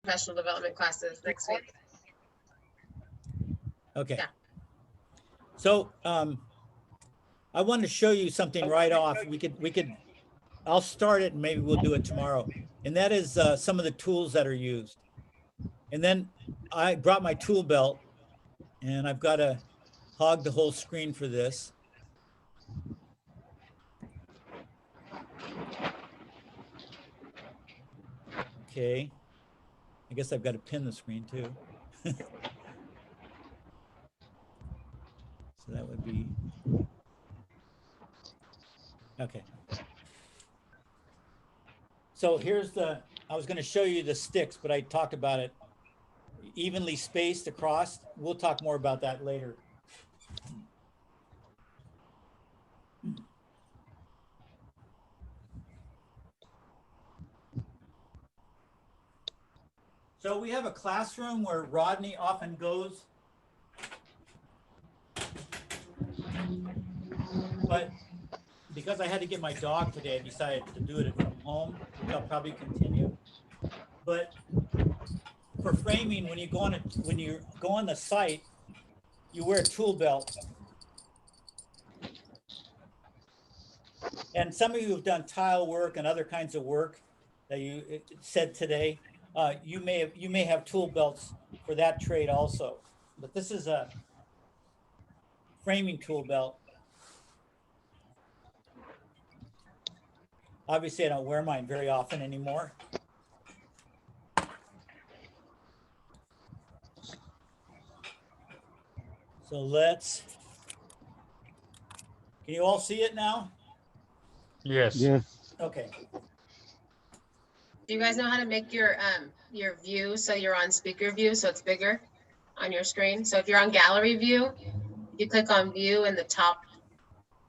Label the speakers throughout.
Speaker 1: professional development classes next week.
Speaker 2: Okay.
Speaker 1: Yeah.
Speaker 2: So I wanted to show you something right off. I'll start it and maybe we'll do it tomorrow. And that is some of the tools that are used. And then I brought my tool belt and I've got to hog the whole screen for this. Okay. I guess I've got to pin the screen too. So that would be, okay. So here's I was going to show you the sticks, but I talked about it evenly spaced across. We'll talk more about that later. So we have a classroom where Rodney often goes, but because I had to get my dog today, I decided to do it from home, which I'll probably continue. But for framing, when you go on the site, you wear a tool belt. And some of you have done tile work and other kinds of work that you said today. You may have tool belts for that trade also. But this is a framing tool belt. Obviously, I don't wear mine very often anymore. So can you all see it now?
Speaker 3: Yes.
Speaker 4: Yes.
Speaker 2: Okay.
Speaker 1: Do you guys know how to make your view so you're on speaker view so it's bigger on your screen? So if you're on gallery view, you click on view in the top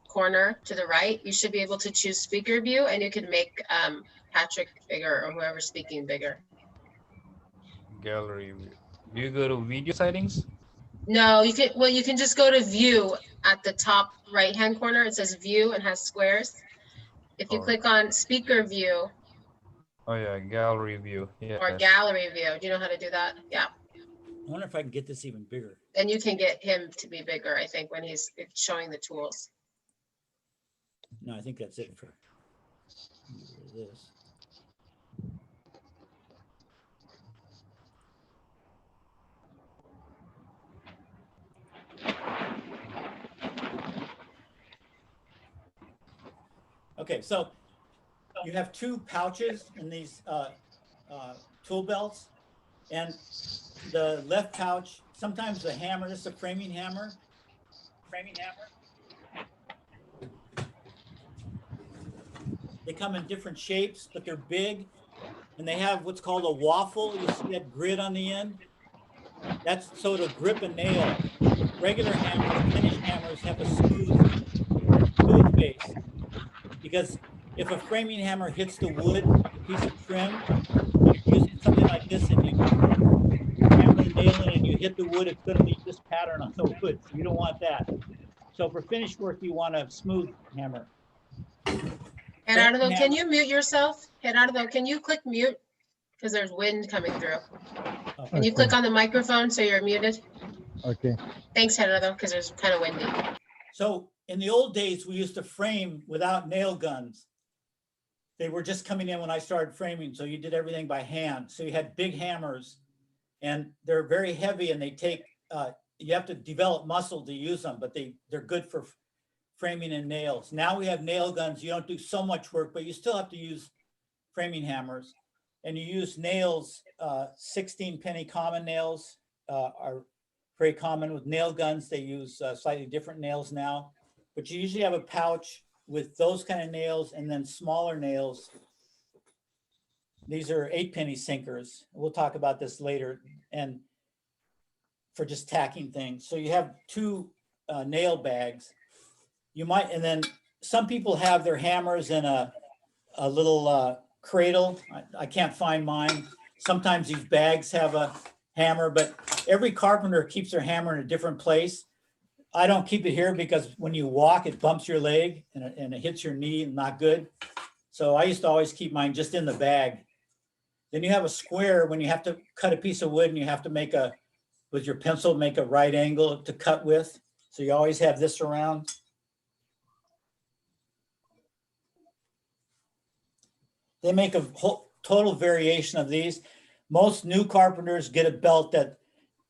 Speaker 1: corner to the right, you should be able to choose speaker view and you can make Patrick bigger or whoever's speaking bigger.
Speaker 3: Gallery view. Do you go to video settings?
Speaker 1: No, you can just go to view at the top right hand corner. It says view and has squares. If you click on speaker view.
Speaker 3: Oh yeah, gallery view. Yeah.
Speaker 1: Or gallery view. Do you know how to do that? Yeah.
Speaker 2: I wonder if I can get this even bigger.
Speaker 1: And you can get him to be bigger, I think, when he's showing the tools.
Speaker 2: No, I think that's it for this. Okay, so you have two pouches in these tool belts, and the left pouch, sometimes the hammer, this is a framing hammer. They come in different shapes, but they're big, and they have what's called a waffle. You see that grid on the end? That's so to grip a nail. Regular hammers, finished hammers, have a smooth base. Because if a framing hammer hits the wood, a piece of trim, you use something like this and you hammer the nail in and you hit the wood, it's going to leave this pattern on the wood. So you don't want that. So for finished work, you want a smooth hammer.
Speaker 1: Gerardo, can you mute yourself? Gerardo, can you click mute? Because there's wind coming through. Can you click on the microphone so you're muted?
Speaker 4: Okay.
Speaker 1: Thanks, Gerardo, because there's kind of windy.
Speaker 2: So in the old days, we used to frame without nail guns. They were just coming in when I started framing. So you did everything by hand. So you had big hammers and they're very heavy and they take, you have to develop muscle to use them, but they're good for framing and nails. Now we have nail guns. You don't do so much work, but you still have to use framing hammers. And you use nails, 16 penny common nails are very common. With nail guns. They use slightly different nails now. But you usually have a pouch with those kind of nails and then smaller nails. These are 8 penny sinkers. We'll talk about this later. And for just tacking things. So you have 2 nail bags. You might, and then some people have their hammers in a little cradle. I can't find mine. Sometimes these bags have a hammer, but every carpenter keeps their hammer in a different place. I don't keep it here because when you walk, it bumps your leg and it hits your knee, not good. So I used to always keep mine just in the bag. Then you have a square when you have to cut a piece of wood and you have to make a, with your pencil, make a right angle to cut with. So you always have this around. They make a whole total variation of these. Most new carpenters get a belt that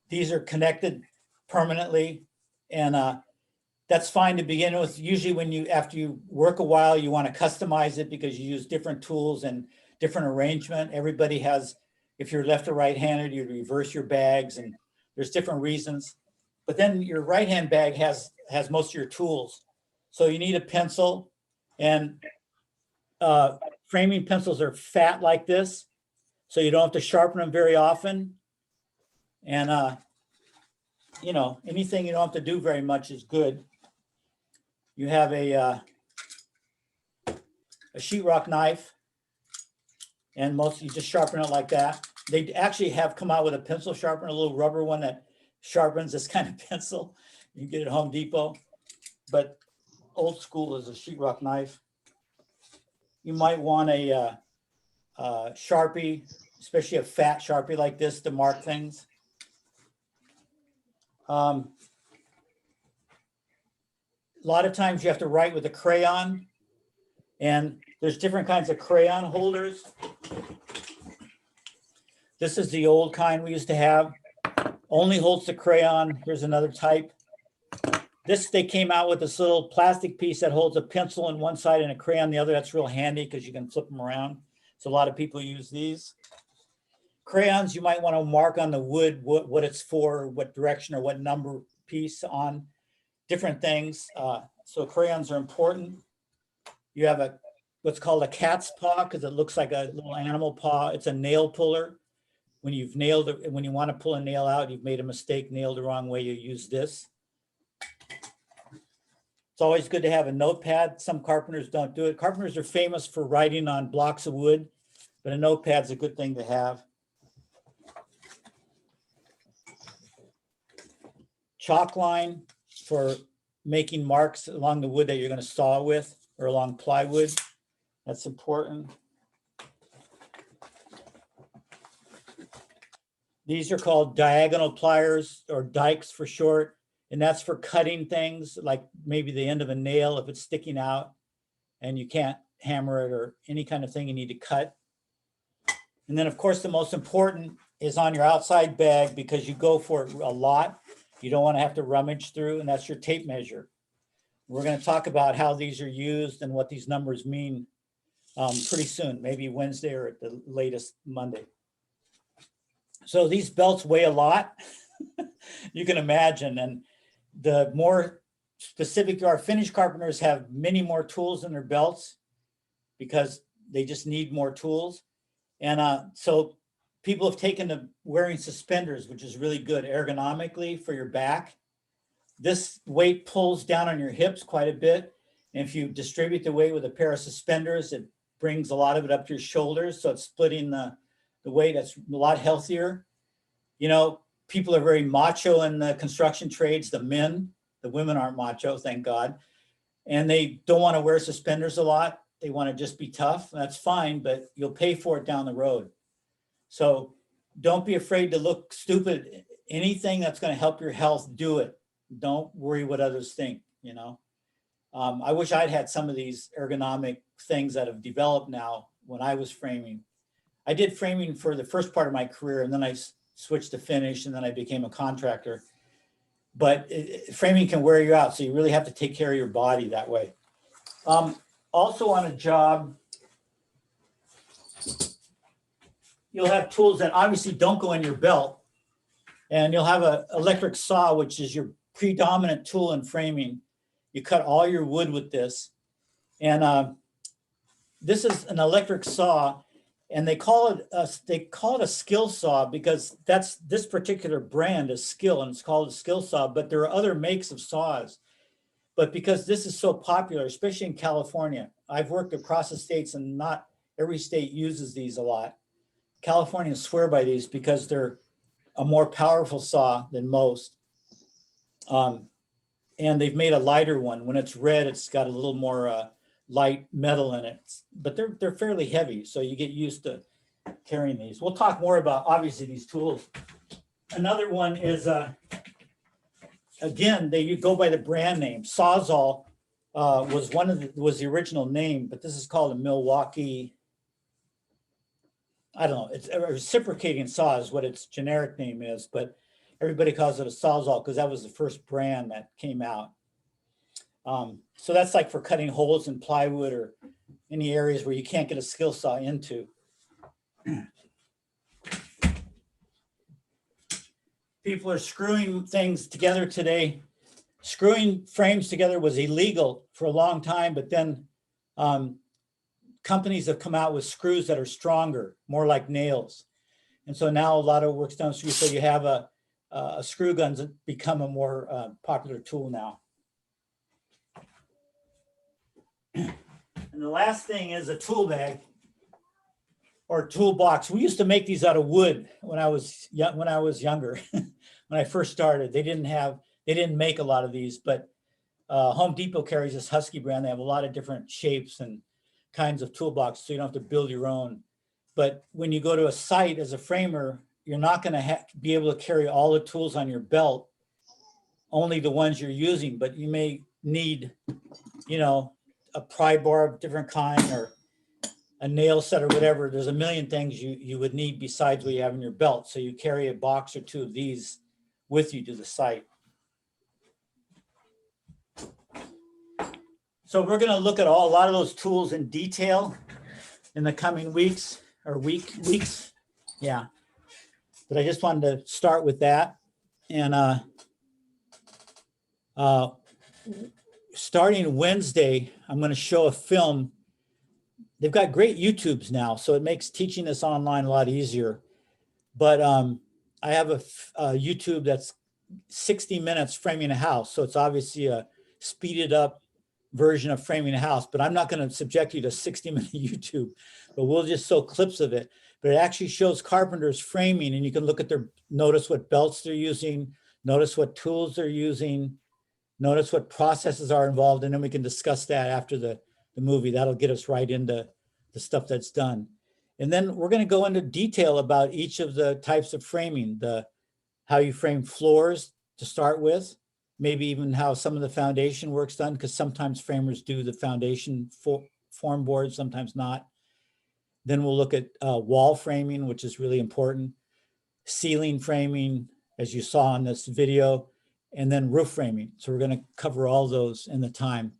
Speaker 2: these are connected permanently. And that's fine to begin with. Usually when you, after you work a while, you want to customize it because you use different tools and different arrangement. Everybody has, if you're left or right-handed, you reverse your bags and there's different reasons. But then your right-hand bag has most of your tools. So you need a pencil, and framing pencils are fat like this, so you don't have to sharpen them very often. And you know, anything you don't have to do very much is good. You have a sheetrock knife, and most you just sharpen it like that. They actually have come out with a pencil sharpener, a little rubber one that sharpens this kind of pencil. You can get it at Home Depot, but old school is a sheetrock knife. You might want a Sharpie, especially a fat Sharpie like this to mark things. A lot of times you have to write with a crayon, and there's different kinds of crayon holders. This is the old kind we used to have. Only holds the crayon. Here's another type. This, they came out with this little plastic piece that holds a pencil on one side and a crayon on the other. That's real handy because you can flip them around. So a lot of people use these. Crayons, you might want to mark on the wood what it's for, what direction or what number piece on different things. So crayons are important. You have a what's called a cat's paw because it looks like a little animal paw. It's a nail puller. When you've nailed it, when you want to pull a nail out, you've made a mistake, nailed the wrong way, you use this. It's always good to have a notepad. Some carpenters don't do it. Carpenters are famous for writing on blocks of wood, but a notepad's a good thing to have. Chalk line for making marks along the wood that you're going to saw with or along plywood. That's important. These are called diagonal pliers or dikes for short. And that's for cutting things like maybe the end of a nail if it's sticking out and you can't hammer it or any kind of thing you need to cut. And then of course, the most important is on your outside bag because you go for it a lot. You don't want to have to rummage through, and that's your tape measure. We're going to talk about how these are used and what these numbers mean pretty soon, maybe Wednesday or at the latest Monday. So these belts weigh a lot, you can imagine. And the more specific you are, finished carpenters have many more tools in their belts because they just need more tools. And so people have taken to wearing suspenders, which is really good ergonomically for your back. This weight pulls down on your hips quite a bit. And if you distribute the weight with a pair of suspenders, it brings a lot of it up to your shoulders. So it's splitting the weight. That's a lot healthier. You know, people are very macho in the construction trades, the men. The women aren't macho, thank God. And they don't want to wear suspenders a lot. They want to just be tough. That's fine, but you'll pay for it down the road. So don't be afraid to look stupid. Anything that's going to help your health, do it. Don't worry what others think, you know. I wish I'd had some of these ergonomic things that have developed now when I was framing. I did framing for the first part of my career, and then I switched to finish, and then I became a contractor. But framing can wear you out, so you really have to take care of your body that way. Also on a job, you'll have tools that obviously don't go in your belt, and you'll have an electric saw, which is your predominant tool in framing. You cut all your wood with this, and this is an electric saw, and they call it a skill saw because that's this particular brand is Skill, and it's called a skill saw. But there are other makes of saws, but because this is so popular, especially in California, I've worked across the states, and not every state uses these a lot. Californians swear by these because they're a more powerful saw than most. And they've made a lighter one. When it's red, it's got a little more light metal in it, but they're fairly heavy. So you get used to carrying these. We'll talk more about, obviously, these tools. Another one is, again, they go by the brand name. Sawzall was the original name, but this is called a Milwaukee. I don't know. It's a reciprocating saw is what its generic name is, but everybody calls it a Sawzall because that was the first brand that came out. So that's like for cutting holes in plywood or any areas where you can't get a skill saw into. People are screwing things together today. Screwing frames together was illegal for a long time, but then companies have come out with screws that are stronger, more like nails. And so now a lot of work's done. So you have a screw guns that become a more popular tool now. And the last thing is a tool bag or toolbox. We used to make these out of wood when I was younger. When I first started, they didn't make a lot of these, but Home Depot carries this Husky brand. They have a lot of different shapes and kinds of toolboxes, so you don't have to build your own. But when you go to a site as a framer, you're not going to be able to carry all the tools on your belt, only the ones you're using, but you may need, a pry bar of different kind or a nail set or whatever. There's a million things you would need besides what you have in your belt. So you carry a box or two of these with you to the site. So we're going to look at a lot of those tools in detail in the coming weeks or weeks. Yeah. But I just wanted to start with that. And starting Wednesday, I'm going to show a film. They've got great YouTubes now, so it makes teaching this online a lot easier. But I have a YouTube that's 60 minutes framing a house. So it's obviously a speeded up version of framing a house, but I'm not going to subject you to 60-minute YouTube, but we'll just show clips of it. But it actually shows carpenters framing, and you can look at notice what belts they're using, notice what tools they're using, notice what processes are involved, and then we can discuss that after the movie. That'll get us right into the stuff that's done. And then we're going to go into detail about each of the types of framing, how you frame floors to start with, maybe even how some of the foundation work's done, because sometimes framers do the foundation form board, sometimes not. Then we'll look at wall framing, which is really important, ceiling framing, as you saw in this video, and then roof framing. So we're going to cover all those in the time.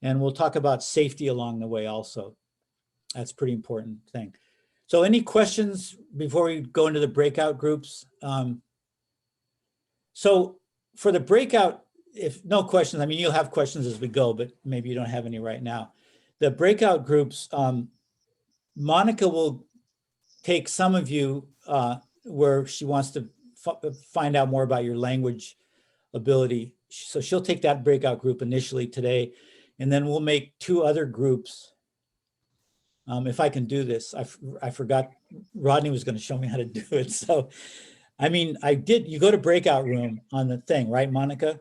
Speaker 2: And we'll talk about safety along the way also. That's a pretty important thing. So any questions before we go into the breakout groups? So for the breakout, if no questions, I mean, you'll have questions as we go, but maybe you don't have any right now. The breakout groups, Monica will take some of you where she wants to find out more about your language ability. So she'll take that breakout group initially today, and then we'll make 2 other groups. If I can do this, I forgot Rodney was going to show me how to do it. So, I mean, you go to breakout room on the thing, right, Monica?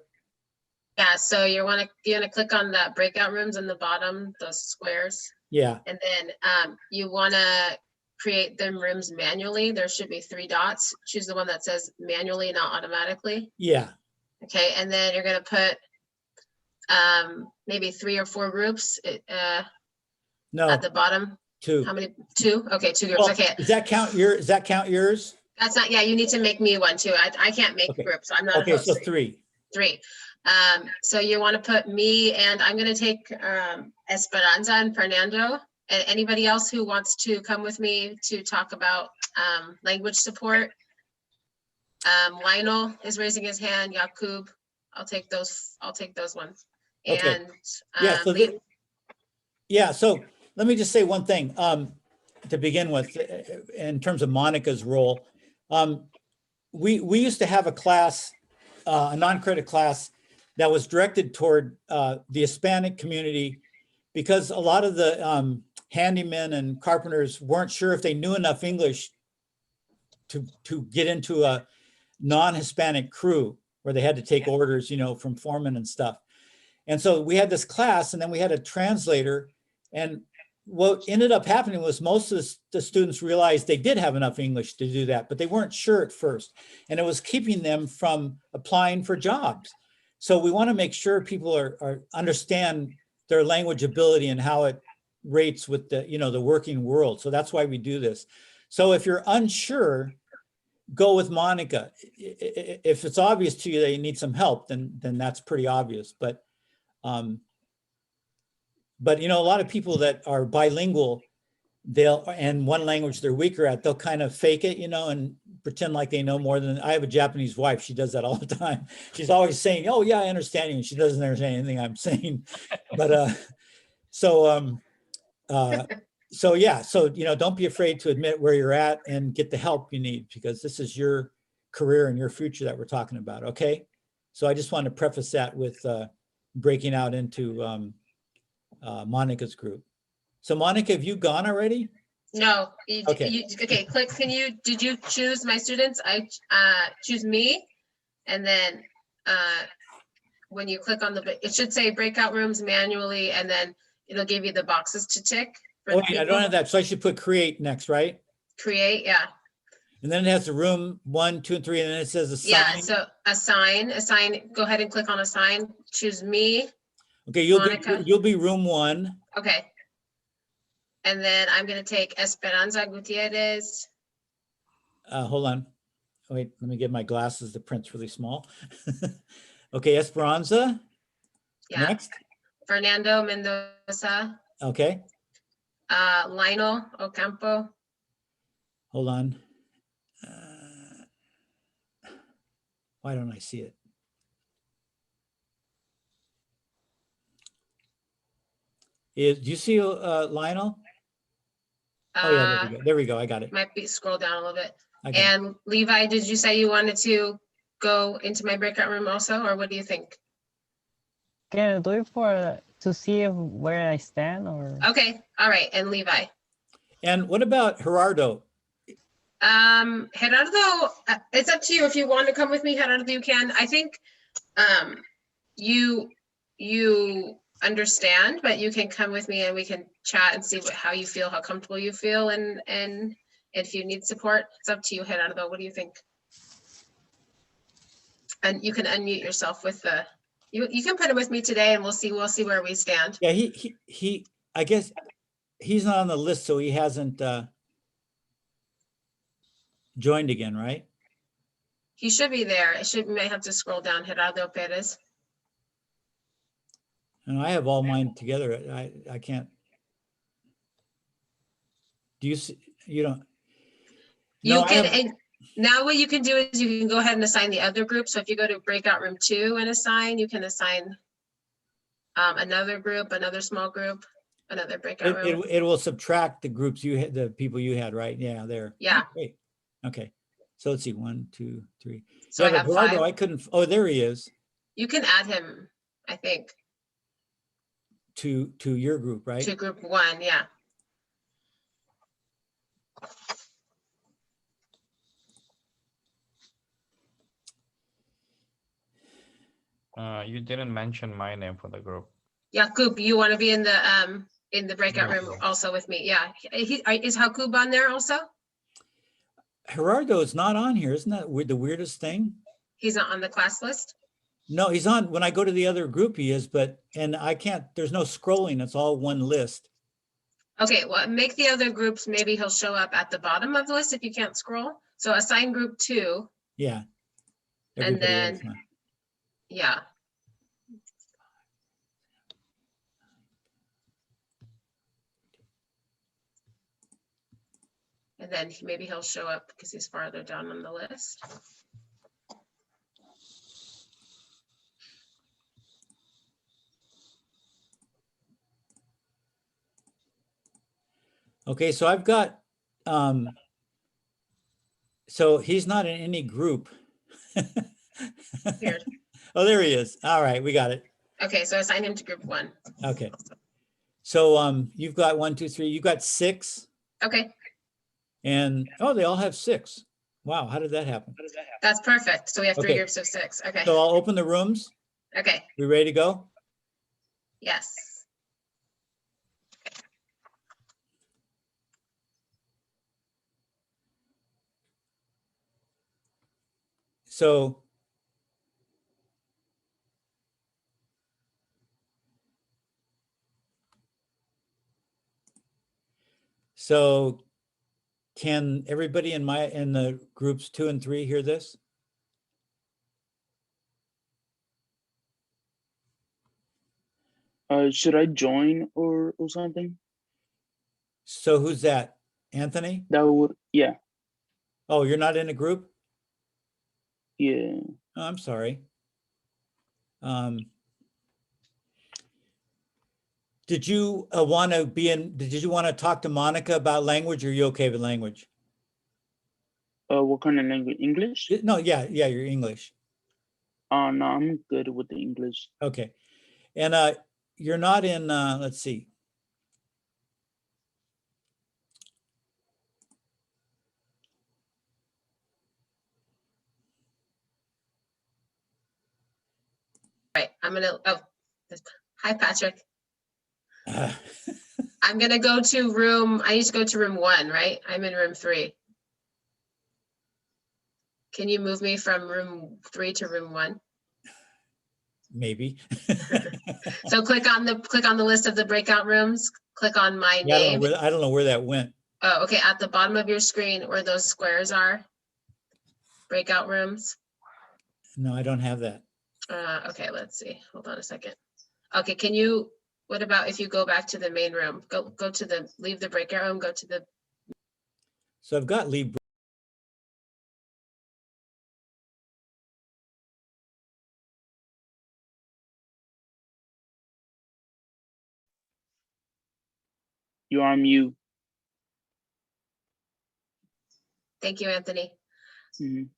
Speaker 1: Yeah, so you're gonna click on that breakout rooms in the bottom, those squares.
Speaker 2: Yeah.
Speaker 1: And then you wanna create them rooms manually. There should be 3 dots. Choose the one that says manually, not automatically.
Speaker 2: Yeah.
Speaker 1: Okay, and then you're gonna put maybe 3 or 4 groups
Speaker 2: No,
Speaker 1: at the bottom.
Speaker 2: 2.
Speaker 1: How many? 2? Okay, 2 groups.
Speaker 2: Well,
Speaker 1: Okay.
Speaker 2: Does that count yours?
Speaker 1: That's not, yeah, you need to make me one too. I can't make
Speaker 2: Okay.
Speaker 1: groups. I'm not.
Speaker 2: Okay, so 3.
Speaker 1: 3. So you want to put me, and I'm going to take Esperanza and Fernando, and anybody else who wants to come with me to talk about language support. Lionel is raising his hand. Yakub, I'll take those ones.
Speaker 2: Okay.
Speaker 1: And
Speaker 2: so let me just say one thing to begin with in terms of Monica's role. We used to have a class, a non-credit class that was directed toward the Hispanic community, because a lot of the handymen and carpenters weren't sure if they knew enough English to get into a non-Hispanic crew where they had to take orders, from foremen and stuff. And so we had this class, and then we had a translator, and what ended up happening was most of the students realized they did have enough English to do that, but they weren't sure at first. And it was keeping them from applying for jobs. So we want to make sure people are understand their language ability and how it rates with the, the working world. So that's why we do this. So if you're unsure, go with Monica. If it's obvious to you that you need some help, then that's pretty obvious. But a lot of people that are bilingual, and one language they're weaker at, they'll kind of fake it, and pretend like they know more than. I have a Japanese wife. She does that all the time. She's always saying, "Oh yeah, I understand you," and she doesn't understand anything I'm saying. But so don't be afraid to admit where you're at and get the help you need, because this is your career and your future that we're talking about. Okay. So I just wanted to preface that with breaking out into Monica's group. So Monica, have you gone already?
Speaker 1: No.
Speaker 2: Okay.
Speaker 1: Okay, click. Did you choose my students? I choose me. And then when you click on it should say breakout rooms manually, and then it'll give you the boxes to tick.
Speaker 2: Oh, I don't have that. So I should put create next, right?
Speaker 1: Create, yeah.
Speaker 2: And then it has the room 1, 2, and 3, and then it says assign.
Speaker 1: Yeah, so assign, go ahead and click on assign, choose me.
Speaker 2: Okay,
Speaker 1: Monica.
Speaker 2: you'll be room 1.
Speaker 1: Okay. And then I'm gonna take Esperanza Gutierrez.
Speaker 2: Hold on. Wait, let me get my glasses. The print's really small. Okay, Esperanza.
Speaker 1: Yeah.
Speaker 2: Next.
Speaker 1: Fernando Mendoza.
Speaker 2: Okay.
Speaker 1: Lionel Ocampo.
Speaker 2: Hold on. Why don't I see it? Do you see Lionel? Oh yeah, there we go. There we go. I got it.
Speaker 1: Might be scroll down a little bit.
Speaker 2: Okay.
Speaker 1: And Levi, did you say you wanted to go into my breakout room also, or what do you think?
Speaker 4: Can I do it to see where I stand, or?
Speaker 1: Okay, all right, and Levi.
Speaker 2: And what about Gerardo?
Speaker 1: Gerardo, it's up to you. If you want to come with me, Gerardo, you can. I think you understand, but you can come with me and we can chat and see how you feel, how comfortable you feel, and if you need support, it's up to you, Gerardo. What do you think? And you can unmute yourself with the. You can put it with me today, and we'll see where we stand.
Speaker 2: Yeah, he I guess he's not on the list, so he hasn't joined again, right?
Speaker 1: He should be there. You may have to scroll down. Gerardo Perez.
Speaker 2: And I have all mine together. I can't. Do you see? You don't.
Speaker 1: You can. And now what you can do is you can go ahead and assign the other group. So if you go to breakout room 2 and assign, you can assign another group, another small group, another breakout room.
Speaker 2: It will subtract the groups you had, the people you had, right? Yeah, there.
Speaker 1: Yeah.
Speaker 2: Oh, great. Okay. So let's see. 1, 2, 3.
Speaker 1: So
Speaker 2: yeah,
Speaker 1: I have
Speaker 2: Gerardo,
Speaker 1: 5.
Speaker 2: I couldn't. Oh, there he is.
Speaker 1: You can add him, I think.
Speaker 2: To your group, right?
Speaker 1: To group 1, yeah.
Speaker 3: You didn't mention my name for the group.
Speaker 1: Jakub, you want to be in the breakout room also with me? Yeah. Is Jakub on there also?
Speaker 2: Gerardo is not on here. Isn't that the weirdest thing?
Speaker 1: He's not on the class list?
Speaker 2: No, he's on. When I go to the other group, he is, and I can't, there's no scrolling. It's all one list.
Speaker 1: Okay, well, make the other groups, maybe he'll show up at the bottom of the list if you can't scroll. So assign group 2.
Speaker 2: Yeah.
Speaker 1: And
Speaker 2: Everybody
Speaker 1: then,
Speaker 2: else, huh?
Speaker 1: yeah. And then maybe he'll show up because he's farther down on the list.
Speaker 2: Okay, so I've got, so he's not in any group.
Speaker 1: Weird.
Speaker 2: Oh, there he is. All right, we got it.
Speaker 1: Okay, so assign him to group 1.
Speaker 2: Okay. So you've got 1, 2, 3, you've got 6.
Speaker 1: Okay,
Speaker 2: And, oh, they all have 6. Wow, how did that happen?
Speaker 1: that's perfect. So we have 3
Speaker 2: Okay.
Speaker 1: groups of 6. Okay,
Speaker 2: So I'll open the rooms.
Speaker 1: okay,
Speaker 2: We ready to go?
Speaker 1: yes.
Speaker 2: So can everybody in the groups 2 and 3 hear this?
Speaker 5: Should I join or something?
Speaker 2: So who's that? Anthony?
Speaker 5: That would, yeah,
Speaker 2: Oh, you're not in a group?
Speaker 5: yeah.
Speaker 2: Oh, I'm sorry. Did you want to did you want to talk to Monica about language, or are you okay with language?
Speaker 5: What kind of language? English?
Speaker 2: No, yeah, you're English.
Speaker 5: No, I'm good with the English.
Speaker 2: Okay. And you're not in, let's see.
Speaker 1: Right, I'm gonna, oh, hi, Patrick.
Speaker 2: Uh,
Speaker 1: I'm gonna go to room, I used to go to room 1, right? I'm in room 3. Can you move me from room 3 to room 1?
Speaker 2: maybe.
Speaker 1: So click on the list of the breakout rooms, click on my
Speaker 2: Yeah,
Speaker 1: name.
Speaker 2: I don't know where that went.
Speaker 1: Oh, okay, at the bottom of your screen where those squares are, breakout rooms.
Speaker 2: No, I don't have that.
Speaker 1: Okay, let's see, hold on a second. Okay, can you, what about if you go back to the main room, go to the, leave the breakout room, go to the,
Speaker 2: So I've got leave.
Speaker 5: You're on mute.
Speaker 1: thank you, Anthony.
Speaker 5: Mhm.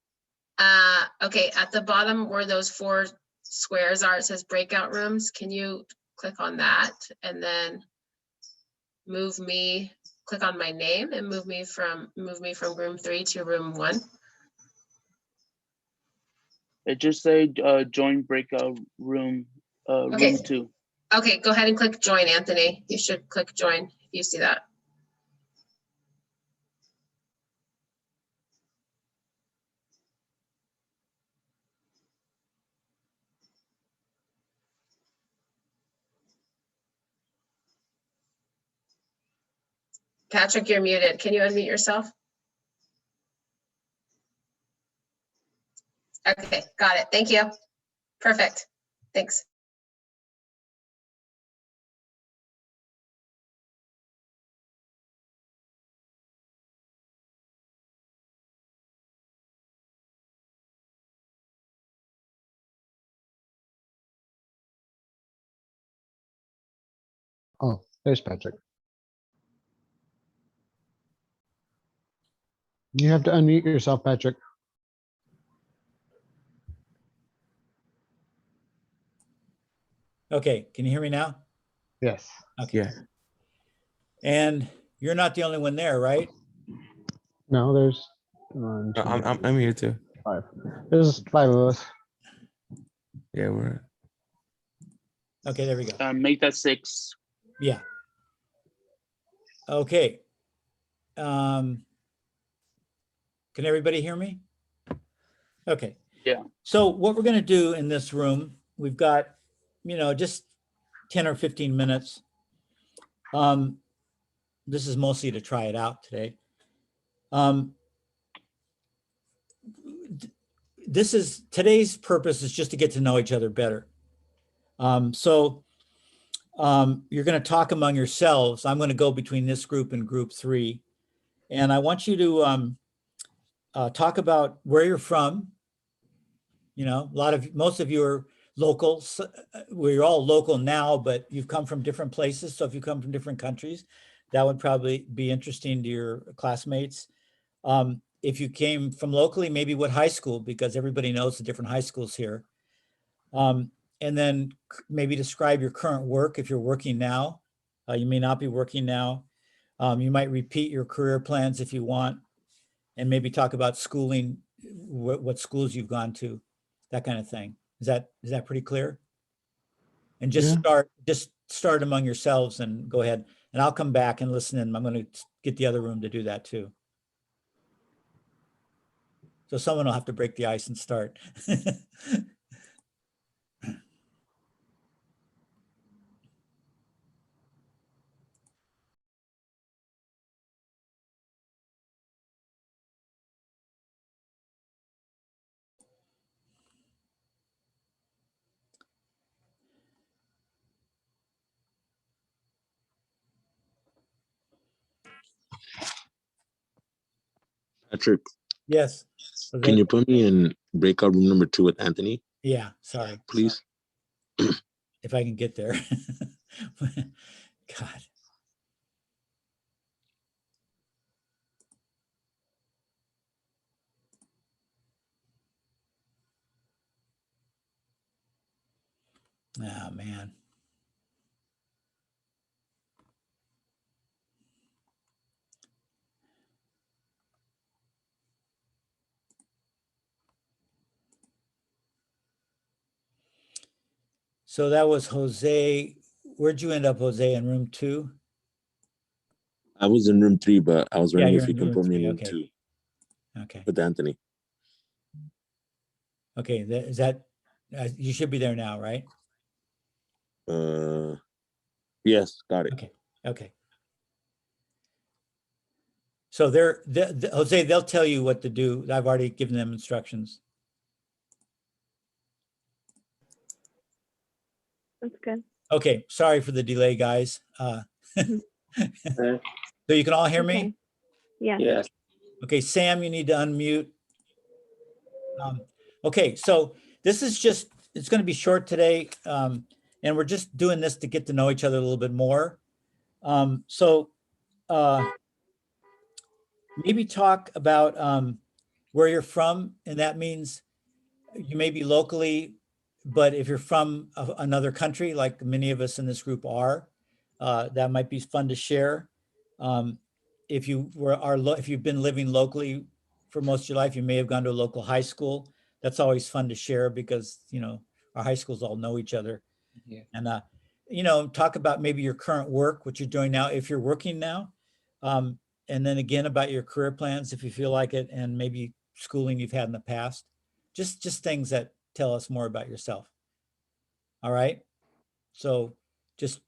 Speaker 1: Okay, at the bottom where those 4 squares are, it says breakout rooms. Can you click on that and then move me, click on my name and move me from room 3 to room 1?
Speaker 5: It just say join breakout room,
Speaker 1: Okay.
Speaker 5: room 2.
Speaker 1: Okay, go ahead and click join, Anthony. You should click join if you see that. Patrick, you're muted. Can you unmute yourself? Okay, got it. Thank you. Perfect. Thanks.
Speaker 6: Oh, there's Patrick. You have to unmute yourself, Patrick.
Speaker 2: Okay, can you hear me now?
Speaker 6: Yes.
Speaker 2: Okay.
Speaker 7: Yeah.
Speaker 2: And you're not the only one there, right?
Speaker 6: No, there's 1, 2,
Speaker 7: I'm here too.
Speaker 6: 5. There's 5 of us.
Speaker 7: Yeah, we're
Speaker 2: Okay, there we go.
Speaker 5: Make that 6.
Speaker 2: Yeah. Okay. Can everybody hear me? Okay.
Speaker 5: Yeah.
Speaker 2: So what we're going to do in this room, we've got, just 10 or 15 minutes. This is mostly to try it out today. Today's purpose is just to get to know each other better. So you're going to talk among yourselves. I'm going to go between this group and group 3. And I want you to talk about where you're from. Most of you are local. We're all local now, but you've come from different places. So if you come from different countries, that would probably be interesting to your classmates. If you came from locally, maybe what high school, because everybody knows the different high schools here. And then maybe describe your current work if you're working now. You may not be working now. You might repeat your career plans if you want, and maybe talk about schooling, what schools you've gone to, that kind of thing. Is that pretty clear? And just start among yourselves and go ahead. And I'll come back and listen, and I'm going to get the other room to do that too. So someone will have to break the ice and start.
Speaker 8: Patrick,
Speaker 2: Yes.
Speaker 8: can
Speaker 2: Jose?
Speaker 8: you put me in breakout room number 2 with Anthony,
Speaker 2: Yeah, sorry.
Speaker 8: please?
Speaker 2: If I can get there. God. Oh, man. So that was Jose. Where'd you end up, Jose, in room 2?
Speaker 8: I was in room 3, but I was
Speaker 2: Yeah,
Speaker 8: wondering
Speaker 2: you're
Speaker 8: if you
Speaker 2: in
Speaker 8: can
Speaker 2: room
Speaker 8: put me in
Speaker 2: 3.
Speaker 8: room
Speaker 2: Okay.
Speaker 8: 2
Speaker 2: Okay.
Speaker 8: with Anthony.
Speaker 2: Okay. Is that, you should be there now, right?
Speaker 8: Yes, got it.
Speaker 2: Okay. Okay. So Jose, they'll tell you what to do. I've already given them instructions.
Speaker 9: That's good.
Speaker 2: Okay. Sorry for the delay, guys.
Speaker 9: Mhm.
Speaker 2: So you can all hear me?
Speaker 9: Okay. Yeah.
Speaker 7: Yes.
Speaker 2: Okay, Sam, you need to unmute. Okay, so this is just, it's going to be short today. And we're just doing this to get to know each other a little bit more. So maybe talk about where you're from. And that means you may be locally, but if you're from another country, like many of us in this group are, that might be fun to share. If you've been living locally for most of your life, you may have gone to a local high school. That's always fun to share because, our high schools all know each other.
Speaker 7: Yeah.
Speaker 2: And, talk about maybe your current work, what you're doing now, if you're working now. And then again, about your career plans, if you feel like it, and maybe schooling you've had in the past. Just things that tell us more about yourself. All right. So just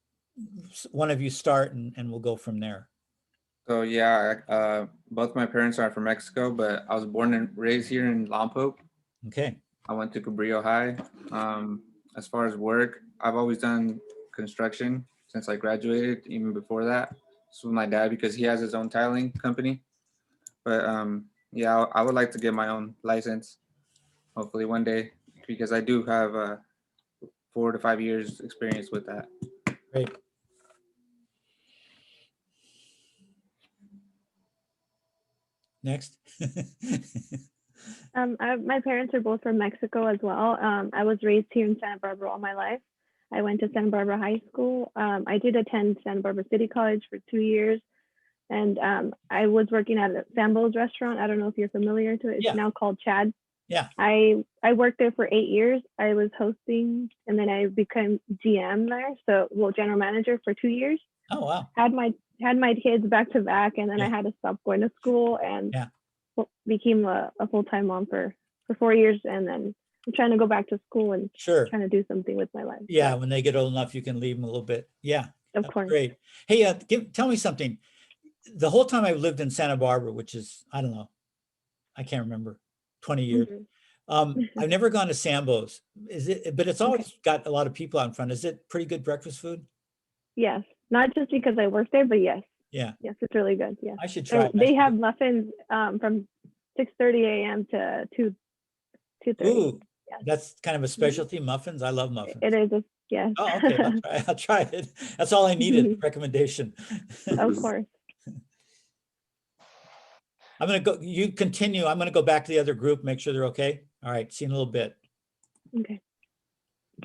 Speaker 2: one of you start and we'll go from there.
Speaker 10: So yeah, both my parents are from Mexico, but I was born and raised here in Lompoc.
Speaker 2: Okay.
Speaker 10: I went to Cabrillo High. As far as work, I've always done construction since I graduated, even before that. This was my dad because he has his own tiling company. But yeah, I would like to get my own license, hopefully one day, because I do have 4 to 5 years experience with that.
Speaker 2: Great. Next.
Speaker 9: My parents are both from Mexico as well. I was raised here in Santa Barbara all my life. I went to Santa Barbara High School. I did attend Santa Barbara City College for 2 years. And I was working at a Sambo's restaurant. I don't know if you're familiar to it. It's
Speaker 2: Yeah.
Speaker 9: now called Chad.
Speaker 2: Yeah.
Speaker 9: I worked there for 8 years. I was hosting and then I became GM there. So, general manager for 2 years.
Speaker 2: Oh, wow.
Speaker 9: Had my kids back to back, and then
Speaker 2: Yeah.
Speaker 9: I had to stop going to school and
Speaker 2: Yeah.
Speaker 9: became a full-time mom for 4 years, and then I'm trying to go back to school and
Speaker 2: Sure.
Speaker 9: trying to do something with my life.
Speaker 2: Yeah. When they get old enough, you can leave them a little bit. Yeah.
Speaker 9: Of
Speaker 2: That's
Speaker 9: course.
Speaker 2: great. Hey, tell me something. The whole time I've lived in Santa Barbara, which is, I don't know, I can't remember, 20 years.
Speaker 9: Mhm.
Speaker 2: I've never gone to Sambo's. But it's always
Speaker 9: Okay.
Speaker 2: got a lot of people out in front. Is it pretty good breakfast food?
Speaker 9: Yes, not just because I work there, but yes.
Speaker 2: Yeah.
Speaker 9: Yes, it's really good. Yeah.
Speaker 2: I should try.
Speaker 9: They have muffins from 6:30 a.m. to 2:30.
Speaker 2: Ooh,
Speaker 9: Yes.
Speaker 2: that's kind of a specialty, muffins. I love muffins.
Speaker 9: It is. Yes.
Speaker 2: Oh, okay. I'll try it. That's all I needed, recommendation.
Speaker 9: Of course.
Speaker 2: I'm going to go, you continue. I'm going to go back to the other group, make sure they're okay. All right. See you in a little bit.
Speaker 9: Okay.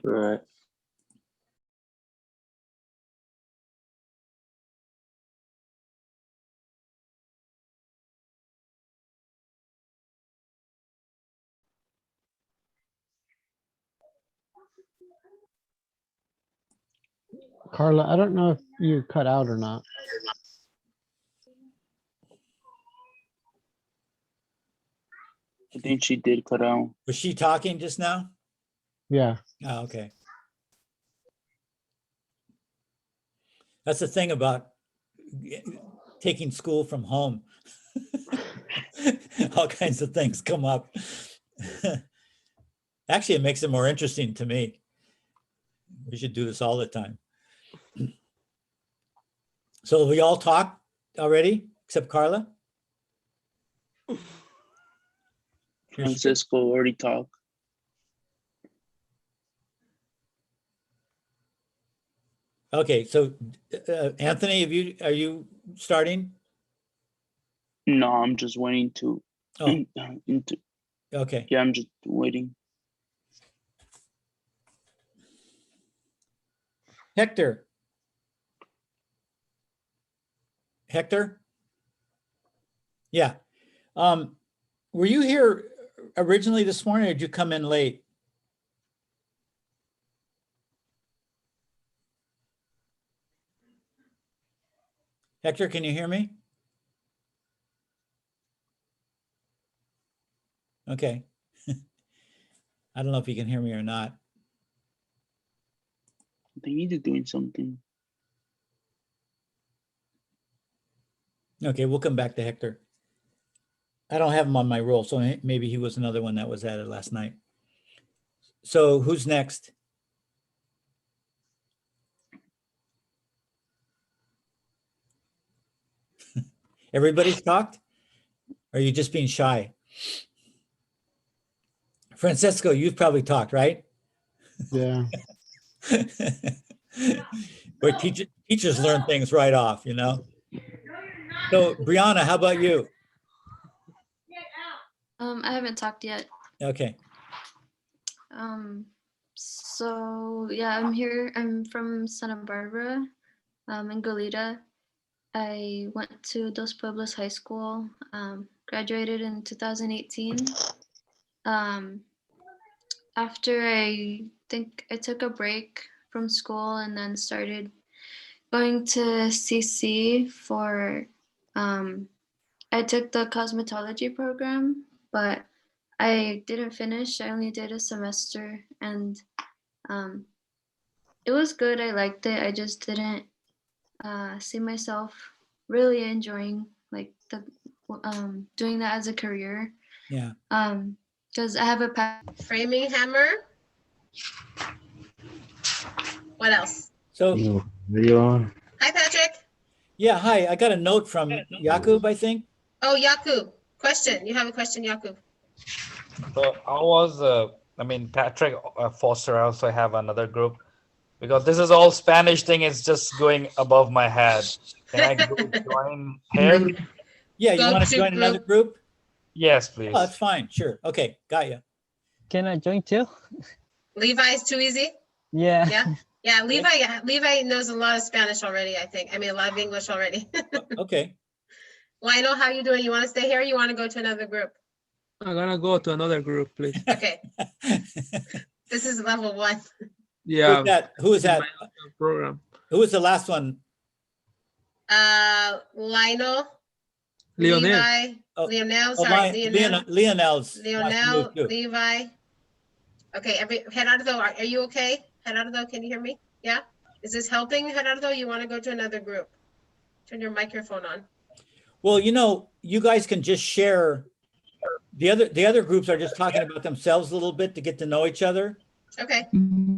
Speaker 7: All right.
Speaker 6: Carla, I don't know if you cut out or not.
Speaker 5: I think she did cut out.
Speaker 2: Was she talking just now?
Speaker 6: Yeah.
Speaker 2: Oh, okay. That's the thing about taking school from home. All kinds of things come up. Actually, it makes it more interesting to me. We should do this all the time. So we all talked already, except Carla?
Speaker 5: Francisco already talked.
Speaker 2: Okay, so Anthony, are you starting?
Speaker 5: No, I'm just waiting to.
Speaker 2: Oh.
Speaker 5: Into,
Speaker 2: Okay.
Speaker 5: yeah, I'm just waiting.
Speaker 2: Hector? Hector? Yeah. Were you here originally this morning or did you come in late? Hector, can you hear me? Okay. I don't know if you can hear me or not.
Speaker 5: They need to doing something.
Speaker 2: Okay, we'll come back to Hector. I don't have him on my roll, so maybe he was another one that was added last night. So who's next? Everybody's talked? Or are you just being shy? Francisco, you've probably talked, right?
Speaker 6: Yeah.
Speaker 2: Where teachers learn things right off, you know? So Brianna, how about you?
Speaker 11: I haven't talked yet.
Speaker 2: Okay.
Speaker 11: So yeah, I'm here. I'm from Santa Barbara, in Goleta. I went to Dos Pueblos High School, graduated in 2018. After I think I took a break from school and then started going to CC for, I took the cosmetology program, but I didn't finish. I only did a semester and it was good. I liked it. I just didn't see myself really enjoying like the doing that as a career.
Speaker 2: Yeah.
Speaker 11: Because I have a
Speaker 1: Framing hammer. What else?
Speaker 2: So
Speaker 1: Hi, Patrick.
Speaker 2: yeah, hi. I got a note from Jakub, I think.
Speaker 1: Oh, Jakub. Question. You have a question, Jakub?
Speaker 3: So I was, Patrick Foster, I also have another group because this is all Spanish thing. It's just going above my head. Can I go join here?
Speaker 2: Yeah, you
Speaker 1: Go
Speaker 2: want to
Speaker 1: to
Speaker 2: join another group?
Speaker 3: Yes,
Speaker 2: Oh,
Speaker 3: please.
Speaker 2: that's fine. Sure. Okay, got you.
Speaker 4: Can I join too?
Speaker 1: Levi's too easy?
Speaker 4: Yeah.
Speaker 1: Yeah. Yeah, Levi knows a lot of Spanish already, I think. I mean, a lot of English already.
Speaker 2: Okay.
Speaker 1: Lionel, how you doing? You want to stay here or you want to go to another group?
Speaker 12: I'm gonna go to another group, please.
Speaker 1: Okay. This is level 1.
Speaker 12: Yeah.
Speaker 2: Who is that?
Speaker 12: Program.
Speaker 2: Who was the last one?
Speaker 1: Lionel,
Speaker 12: Lionel.
Speaker 1: Levi,
Speaker 2: Oh,
Speaker 1: Lionel, sorry,
Speaker 2: Leonel's.
Speaker 1: Lionel, Levi. Okay, Gerardo, are you okay? Gerardo, can you hear me? Yeah? Is this helping, Gerardo? You want to go to another group? Turn your microphone on.
Speaker 2: Well, you guys can just share. The other groups are just talking about themselves a little bit to get to know each other.
Speaker 1: Okay.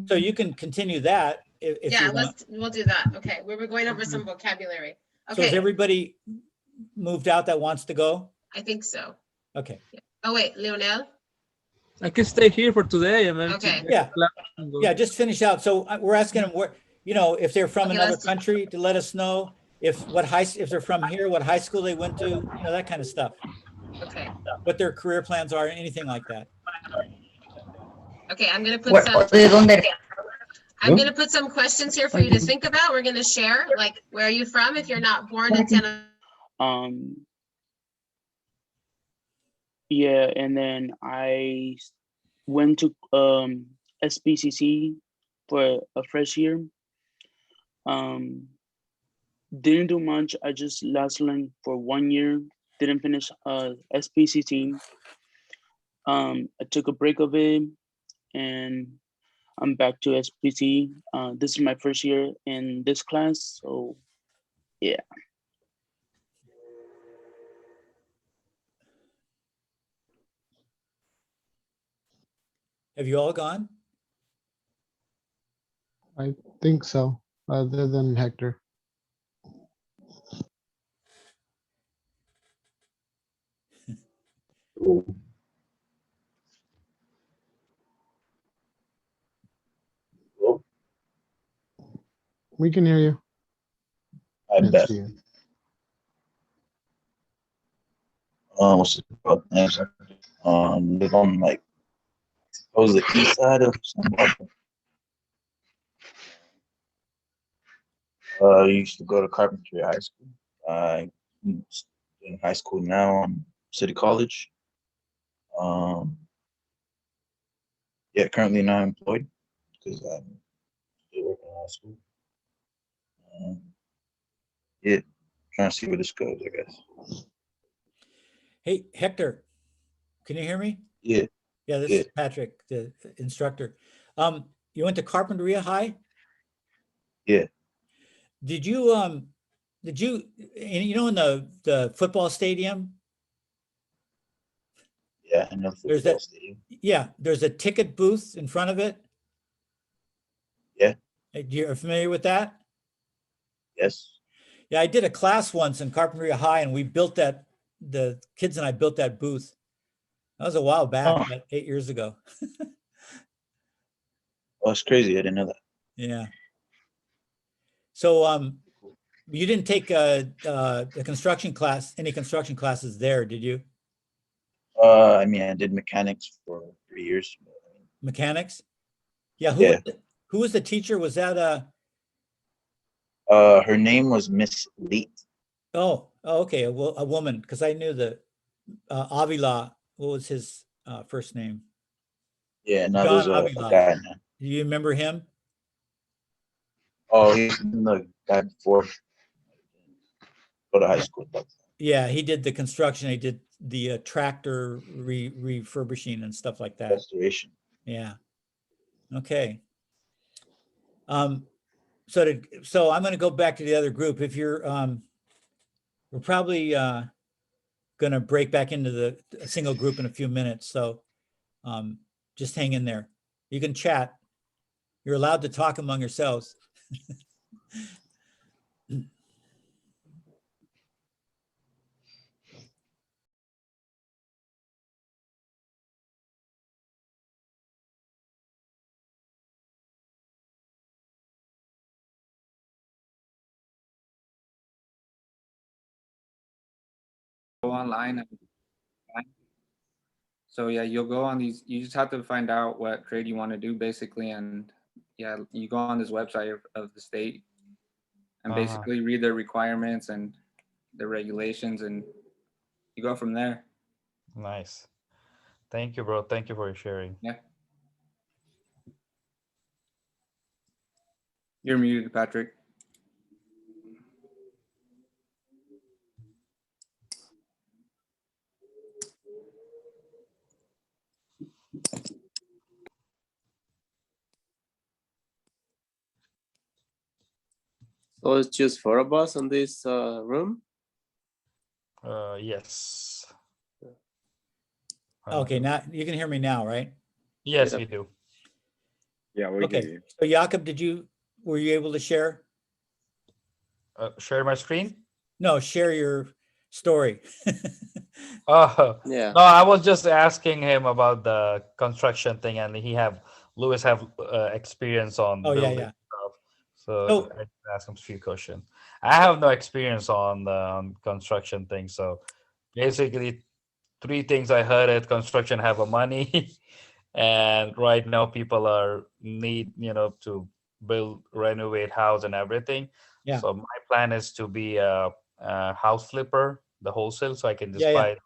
Speaker 2: So you can continue that if
Speaker 1: Yeah,
Speaker 2: you want.
Speaker 1: we'll do that. Okay, we were going over some vocabulary.
Speaker 2: So is
Speaker 1: Okay,
Speaker 2: everybody moved out that wants to go?
Speaker 1: I think so.
Speaker 2: Okay.
Speaker 1: Oh, wait, Lionel?
Speaker 12: I can stay here for today and then.
Speaker 1: Okay.
Speaker 2: Yeah, just finish out. So we're asking them where, if they're from
Speaker 1: Okay,
Speaker 2: another
Speaker 1: let's do-
Speaker 2: country to let us know if they're from here, what high school they went to, that kind of stuff,
Speaker 1: Okay,
Speaker 2: what their career plans are, anything like that.
Speaker 1: okay, I'm gonna put some questions here for you to think about. We're gonna share, like, where are you from if you're not born in Santa?
Speaker 5: Yeah, and then I went to SPCC for a fresh year. Didn't do much. I just last learned for 1 year. Didn't finish SPCC. I took a break of it, and I'm back to SPC. This is my first year in this class, so yeah.
Speaker 2: Have you all gone?
Speaker 6: I think so, other than Hector. We can hear you.
Speaker 8: I
Speaker 6: Can't
Speaker 8: bet.
Speaker 6: see you.
Speaker 8: What's it called? Live on like, what was the east side of Santa Barbara? I used to go to Carpentry High School. I in high school now. I'm City College. Yeah, currently not employed because I'm still working in high school. Yeah, trying to see where this goes, I guess.
Speaker 2: Hey, Hector, can you hear me?
Speaker 8: Yeah.
Speaker 2: Yeah, this
Speaker 8: Yeah.
Speaker 2: is Patrick, the instructor. You went to Carpinteria High?
Speaker 8: Yeah.
Speaker 2: Did you, and you know, in the football stadium,
Speaker 8: Yeah, I know
Speaker 2: there's
Speaker 8: football
Speaker 2: that,
Speaker 8: stadium.
Speaker 2: yeah, there's a ticket booth in front of it.
Speaker 8: Yeah.
Speaker 2: You're familiar with that?
Speaker 8: Yes.
Speaker 2: Yeah, I did a class once in Carpinteria High, and we built that, the kids and I built that booth. That was a while back,
Speaker 8: Oh.
Speaker 2: about 8 years ago.
Speaker 8: Oh, it's crazy. I didn't know that.
Speaker 2: Yeah. So, you didn't take a construction class, any construction classes there, did you?
Speaker 8: I mean, I did mechanics for 3 years.
Speaker 2: Mechanics? Yeah.
Speaker 8: Yeah.
Speaker 2: Who was the teacher? Was that
Speaker 8: Her name was Miss Leet.
Speaker 2: oh, okay, a woman, because I knew the Avila. What was his first name?
Speaker 8: Yeah, no,
Speaker 2: John
Speaker 8: there's a
Speaker 2: Avila.
Speaker 8: guy now.
Speaker 2: Do you remember him?
Speaker 8: Oh, he's the guy before. Go to high school.
Speaker 2: Yeah, he did the construction. He did the tractor refurbishing and stuff like that.
Speaker 8: Restoration.
Speaker 2: Yeah. Okay. So I'm going to go back to the other group. If you're, we're probably going to break back into the a single group in a few minutes. So just hang in there. You can chat. You're allowed to talk among yourselves.
Speaker 10: Go online. So yeah, you'll go on these. You just have to find out what trade you want to do, basically, and yeah, you go on this website of the state, and basically read their requirements and the regulations, and you go from there.
Speaker 3: Nice. Thank you, bro. Thank you for sharing.
Speaker 10: Yeah. You're muted, Patrick.
Speaker 7: So it's just 4 of us in this room?
Speaker 3: Yes.
Speaker 2: Okay, now you can hear me now, right?
Speaker 3: Yes,
Speaker 7: Yeah.
Speaker 3: we do.
Speaker 13: Yeah, we hear
Speaker 2: Okay.
Speaker 13: you.
Speaker 2: So Jakob, were you able to share?
Speaker 3: Share my screen?
Speaker 2: No, share your story.
Speaker 3: Oh,
Speaker 7: Yeah.
Speaker 3: no, I was just asking him about the construction thing, and Lewis have experience on
Speaker 2: Oh, yeah,
Speaker 3: building
Speaker 2: yeah.
Speaker 3: stuff. So
Speaker 2: So-
Speaker 3: I can ask him a few questions. I have no experience on the construction thing. So basically, 3 things I heard at construction have a money. And right now people are need, to build, renovate house and everything.
Speaker 2: Yeah.
Speaker 3: So my plan is to be a house flipper, the wholesale, so I can just
Speaker 2: Yeah, yeah.
Speaker 3: buy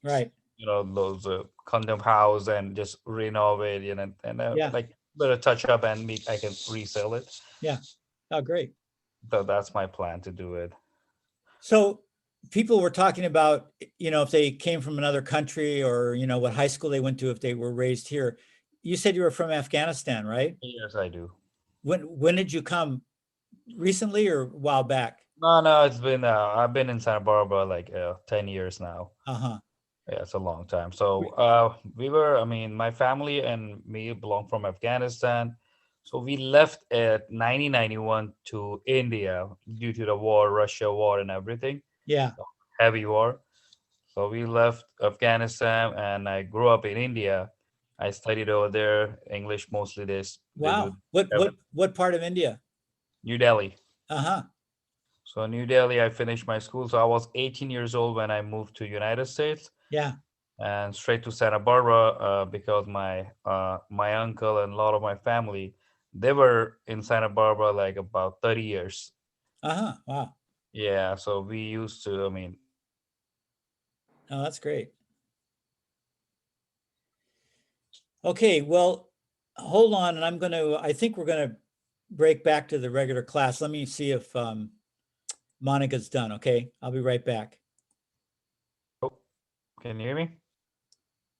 Speaker 2: Right.
Speaker 3: those condom house and just renovate, and
Speaker 2: Yeah.
Speaker 3: like bit of touch up, and I can resell it.
Speaker 2: Yeah. Oh, great.
Speaker 3: So that's my plan to do it.
Speaker 2: So people were talking about, if they came from another country or, what high school they went to if they were raised here. You said you were from Afghanistan, right?
Speaker 3: Yes, I do.
Speaker 2: When did you come? Recently or a while back?
Speaker 3: No, it's been I've been in Santa Barbara like 10 years now.
Speaker 2: Uh-huh.
Speaker 3: Yeah, it's a long time. So my family and me belong from Afghanistan. So we left at 1991 to India due to the war, Russia war and everything.
Speaker 2: Yeah.
Speaker 3: Heavy war. So we left Afghanistan and I grew up in India. I studied over there, English mostly this.
Speaker 2: Wow. What part of India?
Speaker 3: New Delhi.
Speaker 2: Uh-huh.
Speaker 3: So New Delhi, I finished my school. So I was 18 years old when I moved to United States.
Speaker 2: Yeah.
Speaker 3: And straight to Santa Barbara because my uncle and a lot of my family, they were in Santa Barbara like about 30 years.
Speaker 2: Uh-huh. Wow.
Speaker 3: Yeah. So we used to,
Speaker 2: Oh, that's great. Okay, well, hold on, and I think we're gonna break back to the regular class. Let me see if Monica's done, okay? I'll be right back.
Speaker 3: Can you hear me?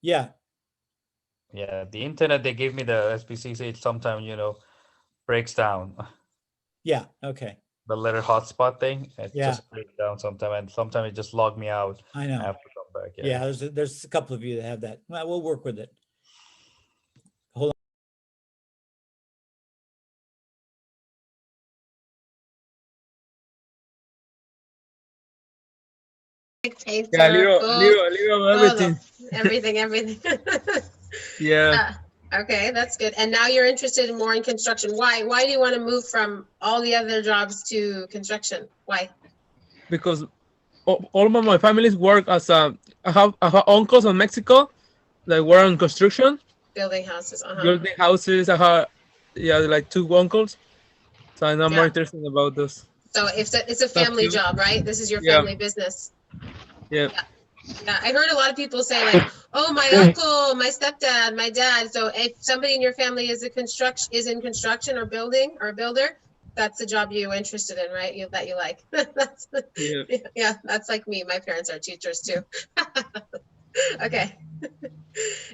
Speaker 2: Yeah.
Speaker 3: Yeah, the internet they gave me, the SPCC, sometimes, breaks down.
Speaker 2: Yeah, okay.
Speaker 3: The little hotspot thing, it
Speaker 2: Yeah.
Speaker 3: just breaks down sometimes, and sometimes it just log me out.
Speaker 2: I know.
Speaker 3: I have to come back.
Speaker 2: Yeah, there's a couple of you that have that. Well, we'll work with it. Hold on.
Speaker 12: Yeah, little everything.
Speaker 1: Everything.
Speaker 12: Yeah.
Speaker 1: Okay, that's good. And now you're interested in more in construction. Why? Why do you want to move from all the other jobs to construction? Why?
Speaker 12: Because all of my family's work I have uncles in Mexico that work on construction,
Speaker 1: Building houses.
Speaker 12: building houses. I have like 2 uncles, so I'm more interested about this.
Speaker 1: So if it's a family job, right? This is your family business.
Speaker 12: Yeah.
Speaker 1: Yeah, I heard a lot of people say like, "Oh, my uncle, my stepdad, my dad." So if somebody in your family is in construction or building or a builder, that's the job you're interested in, right? That you like. That's that's like me. My parents are teachers too. Okay.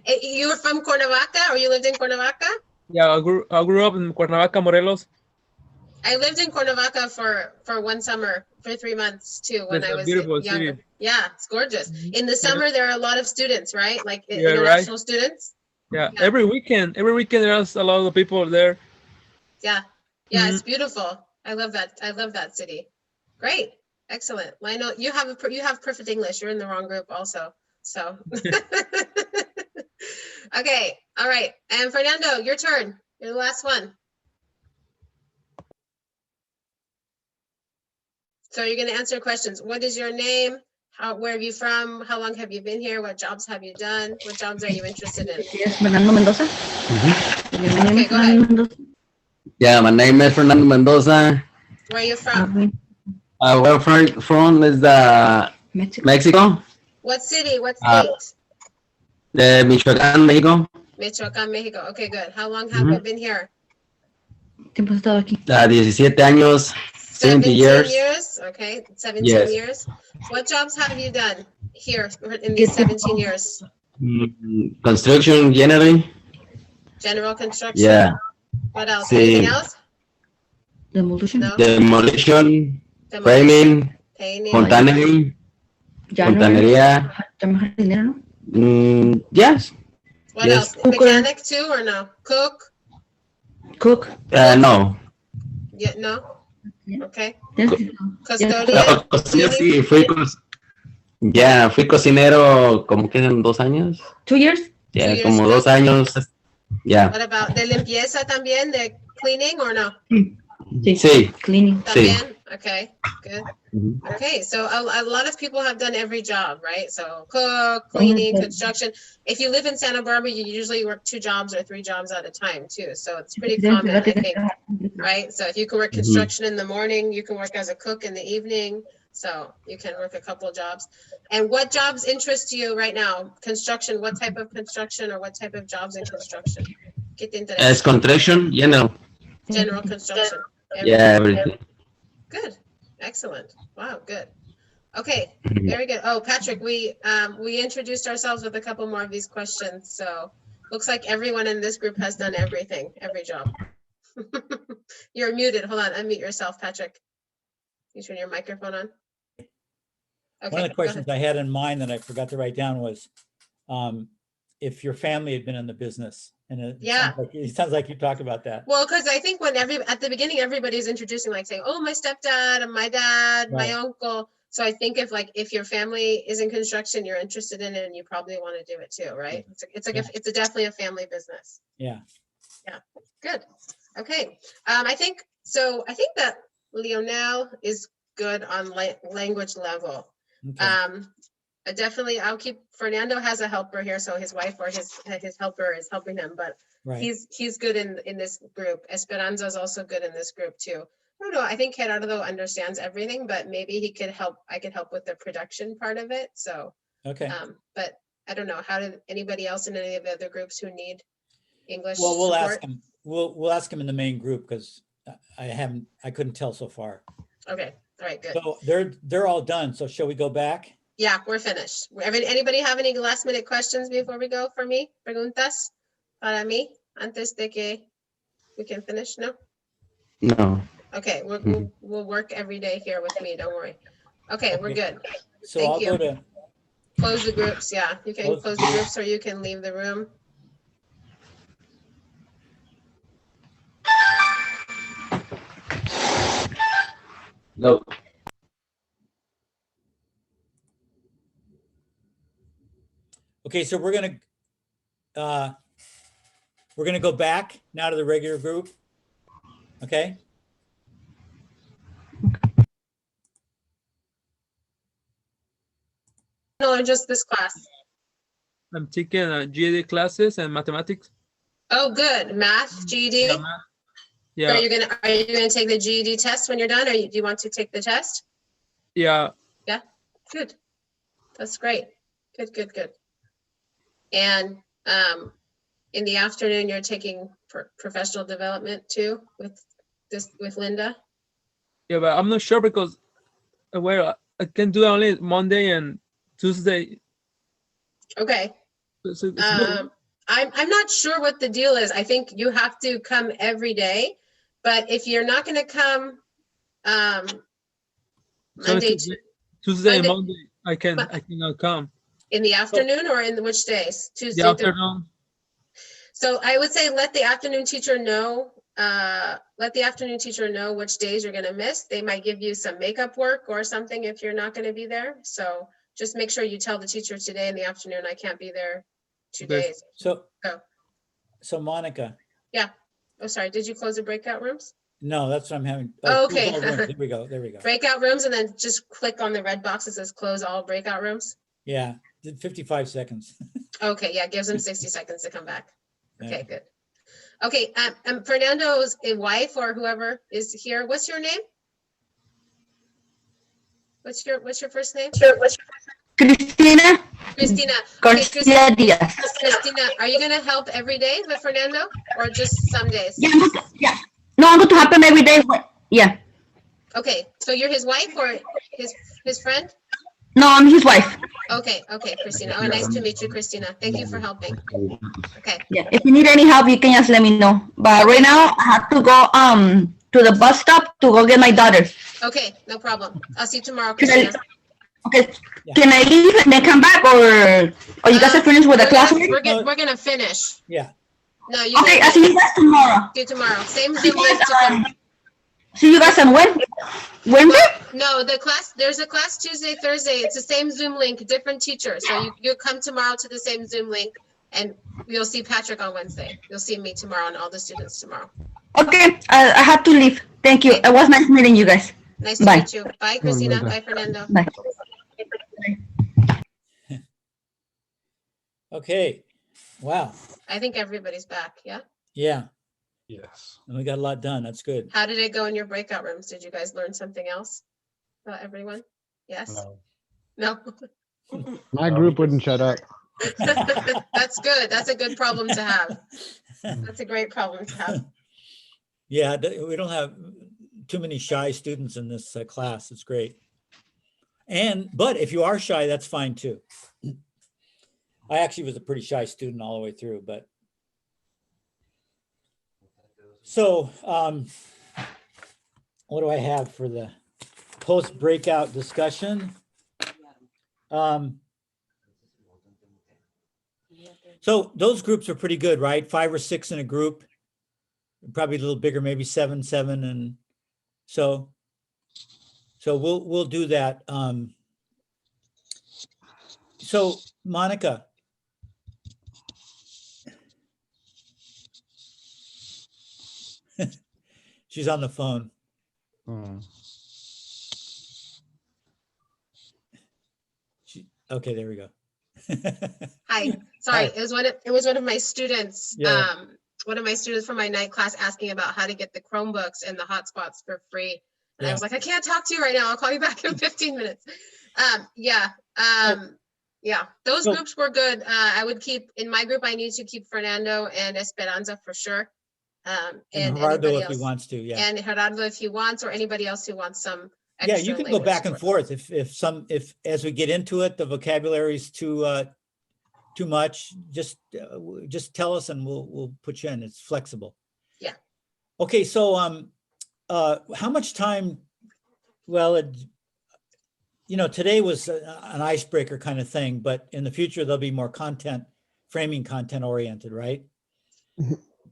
Speaker 1: You were from Cuernavaca, or you lived in Cuernavaca?
Speaker 12: Yeah, I grew up in Cuernavaca, Morelos.
Speaker 1: I lived in Cuernavaca for one summer for 3 months too when I was
Speaker 12: beautiful
Speaker 1: younger.
Speaker 12: city.
Speaker 1: Yeah, it's gorgeous. In the summer there are a lot of students, right? Like
Speaker 12: Yeah,
Speaker 1: international students.
Speaker 12: Yeah, every weekend there's a lot of people there.
Speaker 1: Yeah, it's beautiful. I love that. I love that city. Great, excellent. Well, I know you have perfect English. You're in the wrong group also. So okay, all right. And Fernando, your turn. You're the last one. So you're going to answer questions. What is your name? Where are you from? How long have you been here? What jobs have you done? What jobs are you interested in?
Speaker 14: Fernando Mendoza.
Speaker 1: Okay, go ahead.
Speaker 14: Yeah, my name is Fernando Mendoza.
Speaker 1: Where are you from?
Speaker 14: Where from is Mexico.
Speaker 1: What city? What state?
Speaker 14: Michoacán, Mexico.
Speaker 1: Michoacán, Mexico. Okay, good. How long have you been here?
Speaker 14: 17 años. 70 years.
Speaker 1: Okay, 17
Speaker 14: Yes.
Speaker 1: years. What jobs have you done here in these 17 years?
Speaker 14: Construction generally.
Speaker 1: General construction?
Speaker 14: Yeah.
Speaker 1: What else?
Speaker 14: Sí.
Speaker 1: Anything else?
Speaker 14: Demolition.
Speaker 1: No?
Speaker 14: Demolition. Framing.
Speaker 1: Painting.
Speaker 14: Fontanería. Yes.
Speaker 1: What
Speaker 14: Yes.
Speaker 1: else? Mechanic too or no? Cook?
Speaker 14: No.
Speaker 1: Yeah, no? Okay.
Speaker 14: Custodian.
Speaker 1: Custodian?
Speaker 14: Fui cocinero como que en 2 años.
Speaker 4: 2 years?
Speaker 14: Ya,
Speaker 1: 2 years
Speaker 14: como
Speaker 1: ago.
Speaker 14: 2 años. Ya.
Speaker 1: What about de limpieza también? De cleaning or no?
Speaker 14: Sí.
Speaker 4: Cleaning.
Speaker 14: Sí.
Speaker 1: También? Okay, good. Okay, so a lot of people have done every job, right? So cook, cleaning, construction. If you live in Santa Barbara, you usually work 2 jobs or 3 jobs at a time too. So it's pretty common, I think, right? So if you can work construction in the morning, you can work as a cook in the evening. So you can work a couple of jobs. And what jobs interest you right now? Construction, what type of construction or what type of jobs in construction? ¿Qué te interesa?
Speaker 14: As construction,
Speaker 1: General construction.
Speaker 14: Yeah, everything.
Speaker 1: Good. Excellent. Wow, good. Okay, very good. Oh, Patrick, we introduced ourselves with a couple more of these questions. So looks like everyone in this group has done everything, every job. You're muted. Hold on, unmute yourself, Patrick. You turn your microphone on. Okay,
Speaker 2: One of the
Speaker 1: go
Speaker 2: questions
Speaker 1: ahead.
Speaker 2: I had in mind that I forgot to write down was if your family had been in the business. And
Speaker 1: Yeah.
Speaker 2: it sounds like you talked about that.
Speaker 1: Well, because I think at the beginning, everybody's introducing, like saying, oh, my stepdad and my dad, my
Speaker 2: Right.
Speaker 1: uncle. So I think if your family is in construction, you're interested in it and you probably want to do it too, right? It's definitely a family business.
Speaker 2: Yeah.
Speaker 1: Yeah, good. Okay. I think that Lionel is good on language level.
Speaker 2: Okay.
Speaker 1: Definitely, I'll keep, Fernando has a helper here, so his wife or his helper is helping him, but
Speaker 2: Right.
Speaker 1: he's good in this group. Esperanza is also good in this group too. I don't know, I think Gerardo understands everything, but maybe I could help with the production part of it, so.
Speaker 2: Okay.
Speaker 1: But I don't know, how did anybody else in any of the other groups who need English
Speaker 2: Well, we'll
Speaker 1: support?
Speaker 2: ask him. We'll ask him in the main group because I couldn't tell so far.
Speaker 1: Okay, all right, good.
Speaker 2: So they're all done. So shall we go back?
Speaker 1: Yeah, we're finished. Anybody have any last minute questions before we go for me? Preguntas para mí antes de que we can finish? No?
Speaker 14: No.
Speaker 1: Okay, we'll work every day here with me. Don't worry. Okay, we're good.
Speaker 2: So
Speaker 1: Thank
Speaker 2: I'll
Speaker 1: you.
Speaker 2: go to
Speaker 1: Close the groups. Yeah, you can
Speaker 2: Close
Speaker 1: close
Speaker 2: the
Speaker 1: the groups or you can leave the room.
Speaker 14: No.
Speaker 2: Okay, so we're gonna go back now to the regular group. Okay.
Speaker 1: No, just this class.
Speaker 12: I'm taking GED classes and mathematics.
Speaker 1: Oh, good. Math, GED.
Speaker 12: Yeah, math. Yeah.
Speaker 1: Are you gonna take the GED test when you're done, or do you want to take the test?
Speaker 12: Yeah.
Speaker 1: Yeah, good. That's great. Good. And in the afternoon, you're taking professional development too with Linda?
Speaker 12: Yeah, but I'm not sure because I can do only Monday and Tuesday.
Speaker 1: Okay.
Speaker 12: So it's good.
Speaker 1: I'm not sure what the deal is. I think you have to come every day, but if you're not going to come Monday,
Speaker 12: Tuesday and Monday, I cannot come.
Speaker 1: In the afternoon or in which days? Tuesday.
Speaker 12: The afternoon.
Speaker 1: So I would say let the afternoon teacher know. Let the afternoon teacher know which days you're going to miss. They might give you some makeup work or something if you're not going to be there. So just make sure you tell the teacher today in the afternoon, I can't be there 2 days.
Speaker 2: So Monica.
Speaker 1: Yeah. Oh, sorry. Did you close the breakout rooms?
Speaker 2: No, that's what I'm having.
Speaker 1: Oh, okay.
Speaker 2: Close all rooms. There we go.
Speaker 1: Breakout rooms, and then just click on the red box that says close all breakout rooms.
Speaker 2: Yeah, 55 seconds.
Speaker 1: Okay, yeah, gives them 60 seconds to come back. Okay,
Speaker 2: Yeah.
Speaker 1: good. Okay, Fernando's wife or whoever is here. What's your name? What's your first name?
Speaker 15: Cristina.
Speaker 1: Christina.
Speaker 15: Garcia Diaz.
Speaker 1: Christina, are you gonna help every day with Fernando or just some days?
Speaker 15: Yeah. No, I'm going to help him every day. Yeah.
Speaker 1: Okay, so you're his wife or his friend?
Speaker 15: No, I'm his wife.
Speaker 1: Okay, Christina. Oh, nice to meet you, Christina. Thank you for helping. Okay.
Speaker 15: Yeah. If you need any help, you can just let me know. But right now, I have to go to the bus stop to go get my daughter.
Speaker 1: Okay, no problem. I'll see you tomorrow, Christina.
Speaker 15: Okay. Can I leave and then come back, or you guys are finished with the class?
Speaker 1: We're gonna finish.
Speaker 2: Yeah.
Speaker 1: No, you.
Speaker 15: Okay, I'll see you guys tomorrow.
Speaker 1: See you tomorrow. Same Zoom link to come.
Speaker 15: See you guys on Wednesday?
Speaker 1: No, there's a class Tuesday, Thursday. It's the same Zoom link, different teacher. So you come tomorrow to the same Zoom link, and you'll see Patrick on Wednesday. You'll see me tomorrow and all the students tomorrow.
Speaker 15: Okay, I have to leave. Thank you. It was nice meeting you guys.
Speaker 1: Nice to meet you. Bye, Christina. Bye, Fernando.
Speaker 15: Bye.
Speaker 2: Okay. Wow.
Speaker 1: I think everybody's back. Yeah.
Speaker 2: Yeah.
Speaker 3: Yes.
Speaker 2: And we got a lot done. That's good.
Speaker 1: How did it go in your breakout rooms? Did you guys learn something else about everyone? Yes. No.
Speaker 6: My group wouldn't shut up.
Speaker 1: That's good. That's a good problem to have. That's a great problem to have.
Speaker 2: Yeah, we don't have too many shy students in this class. It's great. But if you are shy, that's fine too. I actually was a pretty shy student all the way through, but. So what do I have for the post-breakout discussion? So those groups are pretty good, right? 5 or 6 in a group, probably a little bigger, maybe 7, and so we'll do that. So Monica, she's on the phone. Okay, there we go.
Speaker 1: Hi, sorry,
Speaker 2: Hi.
Speaker 1: it was one of my students.
Speaker 2: Yeah.
Speaker 1: One of my students from my night class asking about how to get the Chromebooks and the hotspots for free. And I
Speaker 2: Yeah.
Speaker 1: was like, I can't talk to you right now. I'll call you back in 15 minutes. Yeah. Those
Speaker 2: So-
Speaker 1: groups were good. I would keep, in my group, I need to keep Fernando and Esperanza for sure.
Speaker 2: And
Speaker 1: anybody
Speaker 2: Gerardo if he
Speaker 1: else.
Speaker 2: wants to, yeah.
Speaker 1: And Gerardo if he wants, or anybody else who wants some
Speaker 2: Yeah,
Speaker 1: extra
Speaker 2: you can go
Speaker 1: language
Speaker 2: back and
Speaker 1: support.
Speaker 2: forth if as we get into it, the vocabulary is too much, just tell us and we'll put you in. It's flexible.
Speaker 1: Yeah.
Speaker 2: Okay, so how much time? Well, today was an icebreaker kind of thing, but in the future there'll be more framing content oriented, right?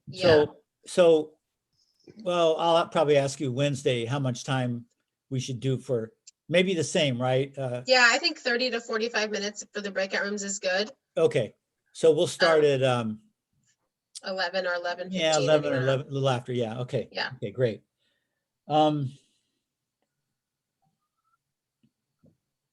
Speaker 1: Yeah.
Speaker 2: So, well, I'll probably ask you Wednesday how much time we should do for maybe the same, right?
Speaker 1: Yeah, I think 30 to 45 minutes for the breakout rooms is good.
Speaker 2: Okay, so we'll start at
Speaker 1: 11 or 11:15.
Speaker 2: yeah, 11 or
Speaker 1: anywhere.
Speaker 2: 11, a little after. Yeah. Okay.
Speaker 1: Yeah.
Speaker 2: Okay, great.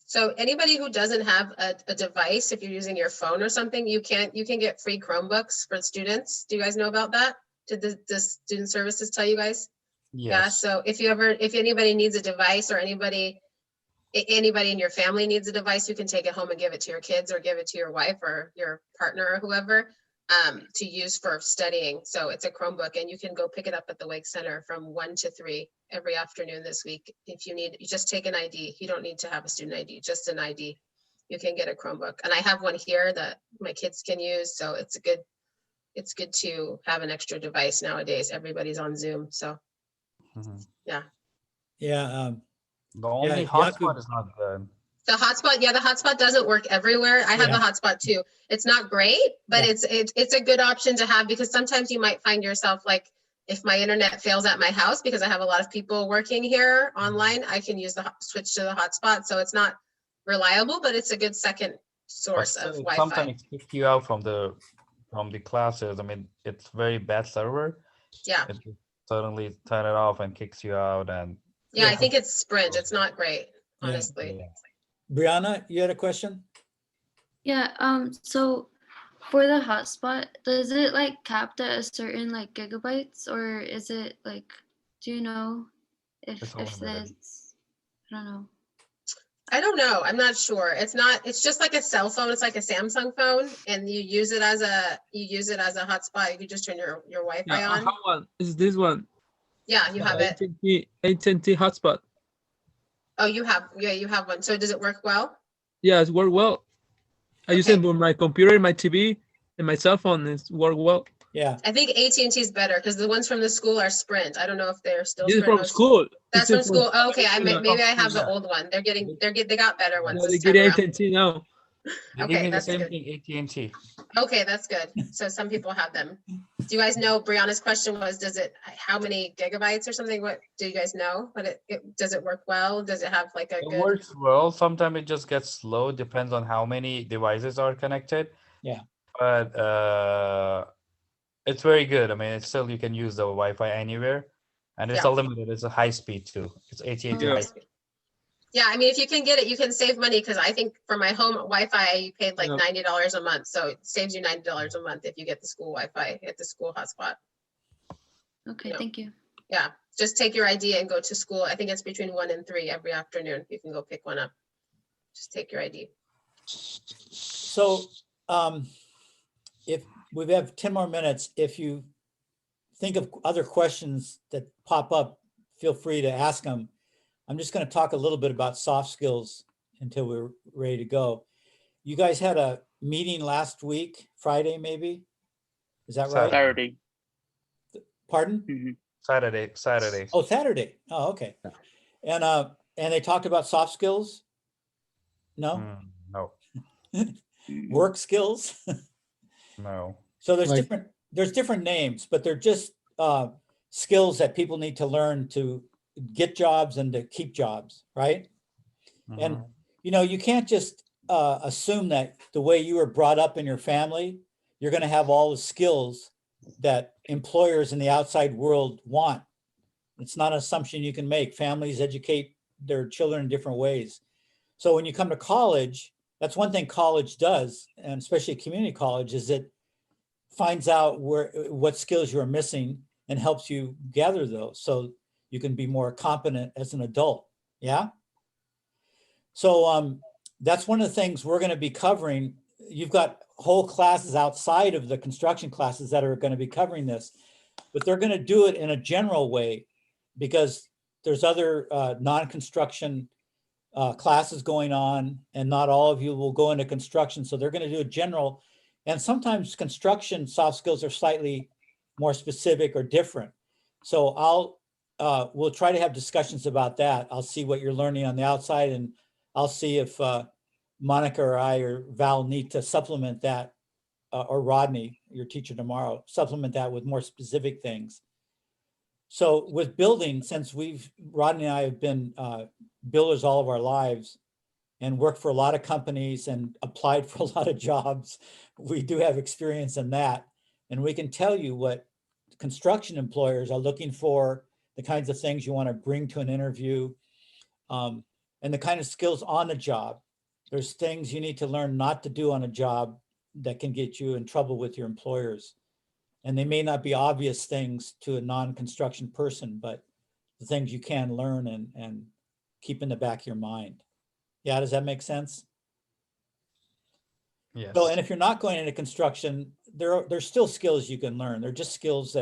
Speaker 1: So anybody who doesn't have a device, if you're using your phone or something, you can get free Chromebooks for students. Do you guys know about that? Did the student services tell you guys? Yeah.
Speaker 3: Yes.
Speaker 1: So if anybody needs a device or anybody in your family needs a device, you can take it home and give it to your kids or give it to your wife or your partner or whoever to use for studying. So it's a Chromebook and you can go pick it up at the Wake Center from 1 to 3 every afternoon this week. If you just take an ID. You don't need to have a student ID, just an ID. You can get a Chromebook. And I have one here that my kids can use. So it's good to have an extra device nowadays. Everybody's on Zoom. So yeah.
Speaker 2: Yeah.
Speaker 3: The only
Speaker 2: Yeah,
Speaker 3: hotspot
Speaker 2: Jakub-
Speaker 3: is not good.
Speaker 1: The hotspot doesn't work everywhere. I have
Speaker 2: Yeah.
Speaker 1: the hotspot too. It's not great, but
Speaker 2: Yeah.
Speaker 1: it's a good option to have because sometimes you might find yourself like, if my internet fails at my house because I have a lot of people working here online, I can switch to the hotspot. So it's not reliable, but it's a good second source of Wi-Fi.
Speaker 3: Sometimes it kicks you out from the classes. I mean, it's very bad server.
Speaker 1: Yeah.
Speaker 3: It just suddenly turn it off and kicks you out. And
Speaker 1: Yeah, I think it's Sprint. It's not great, honestly.
Speaker 3: yeah.
Speaker 2: Brianna, you had a question?
Speaker 11: Yeah, so for the hotspot, does it like capped at a certain like gigabytes or is it like, do you know if there's, I don't know.
Speaker 1: I don't know. I'm not sure. It's just like a cell phone. It's like a Samsung phone and you use it as a hotspot. You just turn your Wi-Fi
Speaker 12: Yeah, I
Speaker 1: on.
Speaker 12: have one. Is this one?
Speaker 1: Yeah, you have it.
Speaker 12: AT&T hotspot.
Speaker 1: Oh, you have one. So does it work well?
Speaker 12: Yeah, it's worked well. I use it on my computer, my TV, and my cell phone. It's worked well.
Speaker 2: Yeah.
Speaker 1: I think AT&T is better because the ones from the school are Sprint. I don't know if they're still
Speaker 12: This is
Speaker 1: Sprint.
Speaker 12: from school.
Speaker 1: That's
Speaker 12: This
Speaker 1: from
Speaker 12: is
Speaker 1: school. Oh, okay, maybe I have the
Speaker 3: Yeah.
Speaker 1: old one. They got better ones
Speaker 12: Yeah, they
Speaker 1: this
Speaker 12: get
Speaker 1: time around.
Speaker 12: AT&T now.
Speaker 3: They
Speaker 1: Okay,
Speaker 3: give me the
Speaker 1: that's
Speaker 3: same
Speaker 1: good.
Speaker 3: thing, AT&T.
Speaker 1: Okay, that's good. So some people have them. Do you guys know, Brianna's question was, how many gigabytes or something? What do you guys know? But does it work well? Does it have like a
Speaker 3: It
Speaker 1: good?
Speaker 3: works well. Sometimes it just gets slow. Depends on how many devices are connected.
Speaker 2: Yeah.
Speaker 3: But it's very good. I mean, it's still you can use the Wi-Fi anywhere, and it's
Speaker 1: Yeah.
Speaker 3: unlimited. It's a high speed too. It's AT&T
Speaker 12: Yeah.
Speaker 3: high speed.
Speaker 1: Yeah, I mean, if you can get it, you can save money because I think for my home Wi-Fi, you paid like
Speaker 12: Yeah.
Speaker 1: $90 a month. So it saves you $90 a month if you get the school Wi-Fi at the school hotspot.
Speaker 11: Okay,
Speaker 1: Yeah.
Speaker 11: thank you.
Speaker 1: Yeah, just take your ID and go to school. I think it's between 1 and 3 every afternoon. You can go pick one up. Just take your ID.
Speaker 2: So if we have 10 more minutes, if you think of other questions that pop up, feel free to ask them. I'm just going to talk a little bit about soft skills until we're ready to go. You guys had a meeting last week, Friday maybe? Is that right?
Speaker 5: Saturday.
Speaker 2: Pardon?
Speaker 3: Saturday.
Speaker 2: Oh, Saturday. Oh, okay. And they talked about soft skills? No?
Speaker 3: No.
Speaker 2: Work skills?
Speaker 3: No.
Speaker 2: So there's
Speaker 6: Like-
Speaker 2: different names, but they're just skills that people need to learn to get jobs and to keep jobs, right? And you can't just assume that the way you were brought up in your family, you're going to have all the skills that employers in the outside world want. It's not an assumption you can make. Families educate their children in different ways. So when you come to college, that's one thing college does, and especially community college, is it finds out what skills you're missing and helps you gather those so you can be more competent as an adult. Yeah. So that's one of the things we're going to be covering. You've got whole classes outside of the construction classes that are going to be covering this, but they're going to do it in a general way because there's other non-construction classes going on, and not all of you will go into construction. So they're going to do a general, and sometimes construction soft skills are slightly more specific or different. So we'll try to have discussions about that. I'll see what you're learning on the outside, and I'll see if Monica or I or Val need to supplement that, or Rodney, your teacher tomorrow, supplement that with more specific things. So with building, since Rodney and I have been builders all of our lives and worked for a lot of companies and applied for a lot of jobs, we do have experience in that. And we can tell you what construction employers are looking for, the kinds of things you want to bring to an interview, and the kind of skills on the job. There's things you need to learn not to do on a job that can get you in trouble with your employers. And they may not be obvious things to a non-construction person, but the things you can learn and keep in the back of your mind. Yeah, does that make sense?
Speaker 3: Yes.
Speaker 2: So, and if you're not going into construction, there's still skills you can learn. They're just skills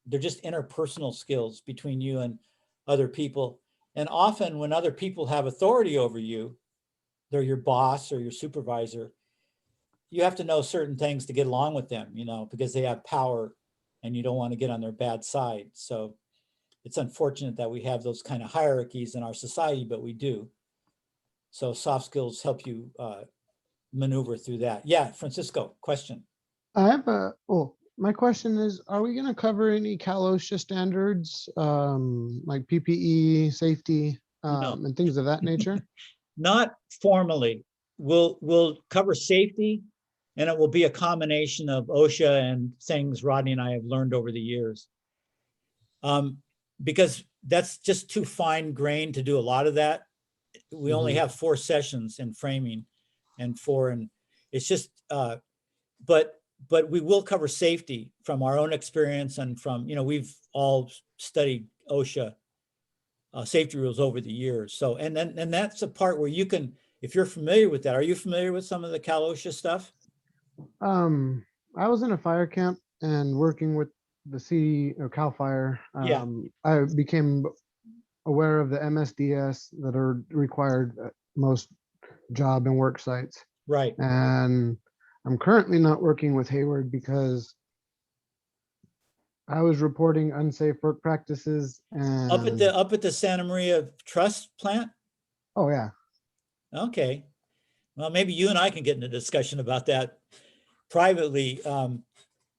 Speaker 2: they're just interpersonal skills between you and other people. And often when other people have authority over you, they're your boss or your supervisor, you have to know certain things to get along with them, because they have power and you don't want to get on their bad side. So it's unfortunate that we have those kind of hierarchies in our society, but we do. So soft skills help you maneuver through that. Yeah, Francisco, question.
Speaker 6: I have my question is, are we going to cover any Cal OSHA standards, like PPE, safety, and things of that nature?
Speaker 2: Not formally. We'll cover safety, and it will be a combination of OSHA and things Rodney and I have learned over the years. Because that's just too fine grained to do a lot of that. We only have 4 sessions in framing and 4 in, it's just, but we will cover safety from our own experience and from, we've all studied OSHA safety rules over the years. So, and that's a part where you can, if you're familiar with that, are you familiar with some of the Cal OSHA stuff?
Speaker 6: I was in a fire camp and working with the city or Cal Fire.
Speaker 2: Yeah.
Speaker 6: I became aware of the MSDS that are required at most job and work sites.
Speaker 2: Right.
Speaker 6: And I'm currently not working with Hayward because I was reporting unsafe work practices and
Speaker 2: up at the Santa Maria Trust plant.
Speaker 6: Oh yeah.
Speaker 2: Okay. Well, maybe you and I can get in a discussion about that privately,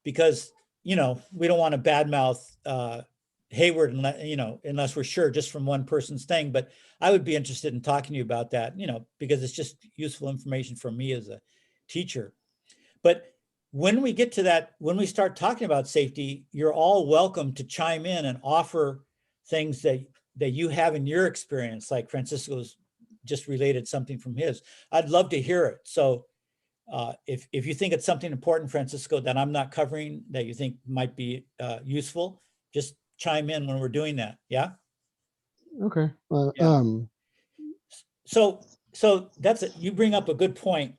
Speaker 2: because we don't want to badmouth Hayward unless we're sure just from one person's thing. But I would be interested in talking to you about that, because it's just useful information for me as a teacher. But when we get to that, when we start talking about safety, you're all welcome to chime in and offer things that you have in your experience, like Francisco's just related something from his. I'd love to hear it. So if you think it's something important, Francisco, that I'm not covering that you think might be useful, just chime in when we're doing that. Yeah.
Speaker 6: Okay.
Speaker 2: Yeah. So that's it. You bring up a good point.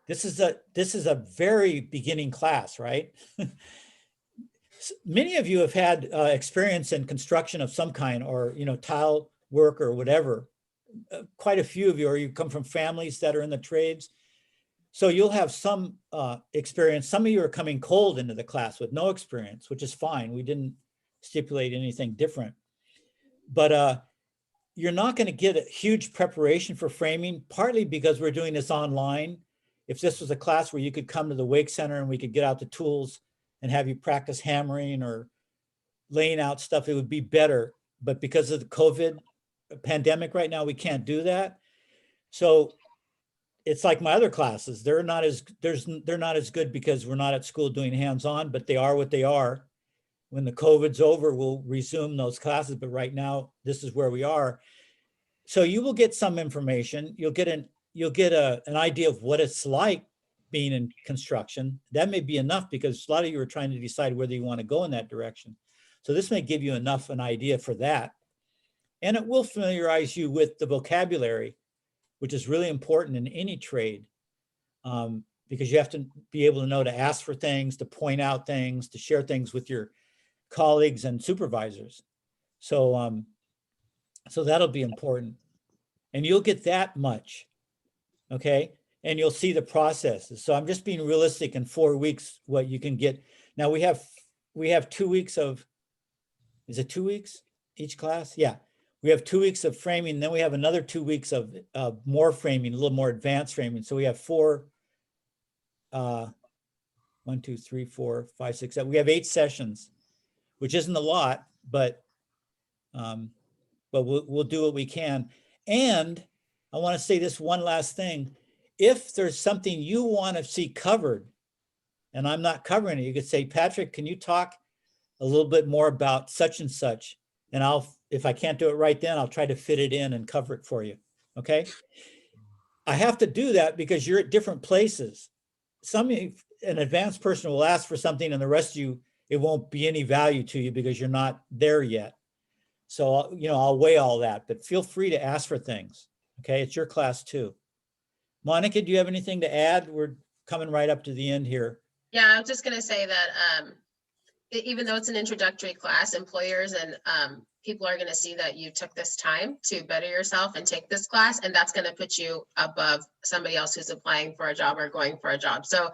Speaker 2: This is a very beginning class, right? Many of you have had experience in construction of some kind, or tile work or whatever, quite a few of you, or you come from families that are in the trades. So you'll have some experience. Some of you are coming cold into the class with no experience, which is fine. We didn't stipulate anything different. But you're not going to get a huge preparation for framing, partly because we're doing this online. If this was a class where you could come to the Wake Center and we could get out the tools and have you practice hammering or laying out stuff, it would be better. But because of the COVID pandemic right now, we can't do that. So it's like my other classes. They're not as good because we're not at school doing hands-on, but they are what they are. When the COVID's over, we'll resume those classes. But right now, this is where we are. So you will get some information. You'll get an idea of what it's like being in construction. That may be enough because a lot of you are trying to decide whether you want to go in that direction. So this may give you an idea for that. And it will familiarize you with the vocabulary, which is really important in any trade, because you have to be able to know to ask for things, to point out things, to share things with your colleagues and supervisors. So, so that'll be important. And you'll get that much, okay? And you'll see the processes. So I'm just being realistic in 4 weeks, what you can get. Now we have 2 weeks of, is it 2 weeks each class? Yeah. We have 2 weeks of framing, then we have another 2 weeks of more framing, a little more advanced framing. So we have 1, 2, 3, 4, 5, 6, 7. We have 8 sessions, which isn't a lot, but we'll do what we can. And I want to say this one last thing. If there's something you want to see covered, and I'm not covering it, you could say, Patrick, can you talk a little bit more about such and such? And if I can't do it right then, I'll try to fit it in and cover it for you, okay? I have to do that because you're at different places. An advanced person will ask for something and the rest of you, it won't be any value to you because you're not there yet. So, I'll weigh all that, but feel free to ask for things, okay? It's your class too. Monica, do you have anything to add? We're coming right up to the end here.
Speaker 1: Yeah, I was just gonna say that even though it's an introductory class, employers and people are gonna see that you took this time to better yourself and take this class, and that's gonna put you above somebody else who's applying for a job or going for a job. So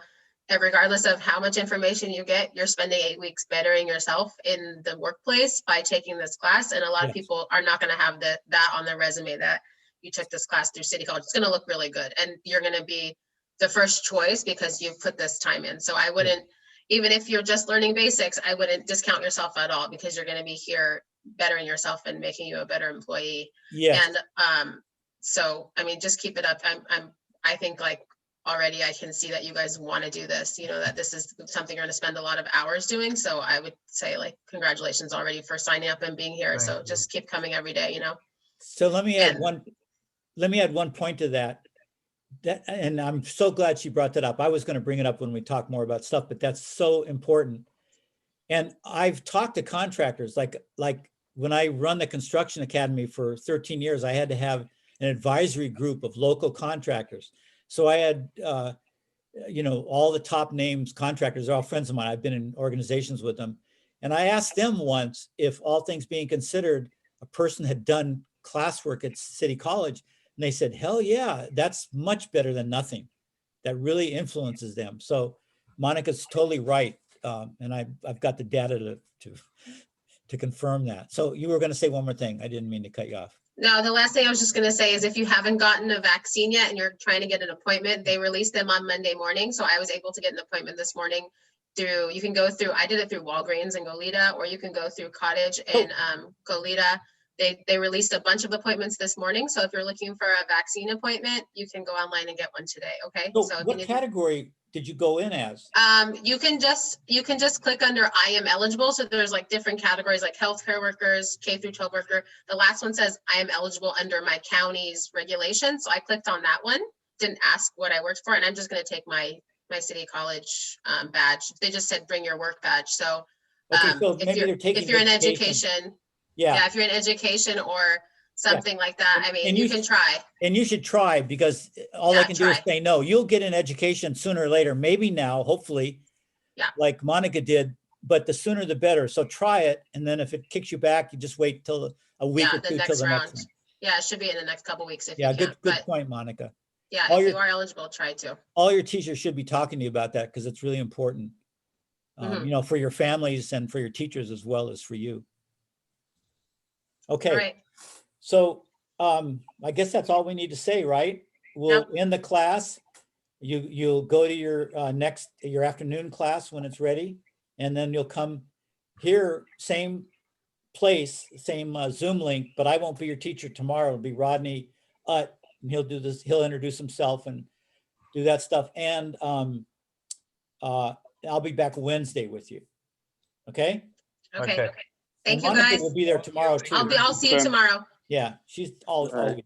Speaker 1: regardless of how much information you get, you're spending 8 weeks bettering yourself in the workplace by taking this class. And a lot of people are not gonna have that on their resume that you took this class through City College. It's gonna look really good. And you're gonna be the first choice because you've put this time in. So I wouldn't, even if you're just learning basics, I wouldn't discount yourself at all because you're going to be here bettering yourself and making you a better employee.
Speaker 2: Yes.
Speaker 1: And so, I mean, just keep it up. I think like already I can see that you guys want to do this, that this is something you're going to spend a lot of hours doing. So I would say like, congratulations already for signing up and being here.
Speaker 3: Thank
Speaker 1: So
Speaker 3: you.
Speaker 1: just keep coming every day,
Speaker 2: So let me add one point to that. And I'm so glad she brought that up. I was going to bring it up when we talk more about stuff, but that's so important. And I've talked to contractors, like when I run the construction academy for 13 years, I had to have an advisory group of local contractors. So I had, all the top names contractors are all friends of mine. I've been in organizations with them. And I asked them once if, all things being considered, a person had done classwork at City College. And they said, hell yeah, that's much better than nothing. That really influences them. So Monica's totally right. And I've got the data to confirm that. So you were going to say one more thing. I didn't mean to cut you off.
Speaker 1: No, the last thing I was just going to say is if you haven't gotten a vaccine yet and you're trying to get an appointment, they released them on Monday morning. So I was able to get an appointment this morning you can go through, I did it through Walgreens and Goleta, or you can go through Cottage and Goleta. They released a bunch of appointments this morning. So if you're looking for a vaccine appointment, you can go online and get one today. Okay.
Speaker 2: So what category did you go in as?
Speaker 1: You can just click under I am eligible. So there's like different categories like healthcare workers, K through 12 worker. The last one says I am eligible under my county's regulations. So I clicked on that one, didn't ask what I worked for. And I'm just going to take my City College badge. They just said bring your work badge. So,
Speaker 2: so
Speaker 1: if you're in education, if you're in education or something like that, I mean, you can try.
Speaker 2: And you should try because all they can do is say no. You'll get an education sooner or later, maybe now, hopefully, like Monica did, but the sooner the better. So try it. And then if it kicks you back, you just wait till a week or two till the next one.
Speaker 1: Yeah, it should be in the next couple weeks if
Speaker 2: Yeah,
Speaker 1: you can.
Speaker 2: good
Speaker 1: But
Speaker 2: point, Monica.
Speaker 1: yeah,
Speaker 2: All
Speaker 1: if
Speaker 2: your-
Speaker 1: you are eligible, try to.
Speaker 2: All your teachers should be talking to you about that because it's really important.
Speaker 1: Mhm.
Speaker 2: You know, for your families and for your teachers as well as for you.
Speaker 1: All
Speaker 2: Okay,
Speaker 1: right.
Speaker 2: so I guess that's all we need to say, right? We'll end the class. You'll go to your your afternoon class when it's ready, and then you'll come here, same place, same Zoom link, but I won't be your teacher tomorrow. It'll be Rodney Utt, and he'll do this. He'll introduce himself and do that stuff. And I'll be back Wednesday with you. Okay?
Speaker 1: Okay. Thank
Speaker 2: And
Speaker 1: you,
Speaker 2: Monica
Speaker 1: guys.
Speaker 2: will be there tomorrow too.
Speaker 1: I'll see you tomorrow.
Speaker 2: Yeah, she's all week.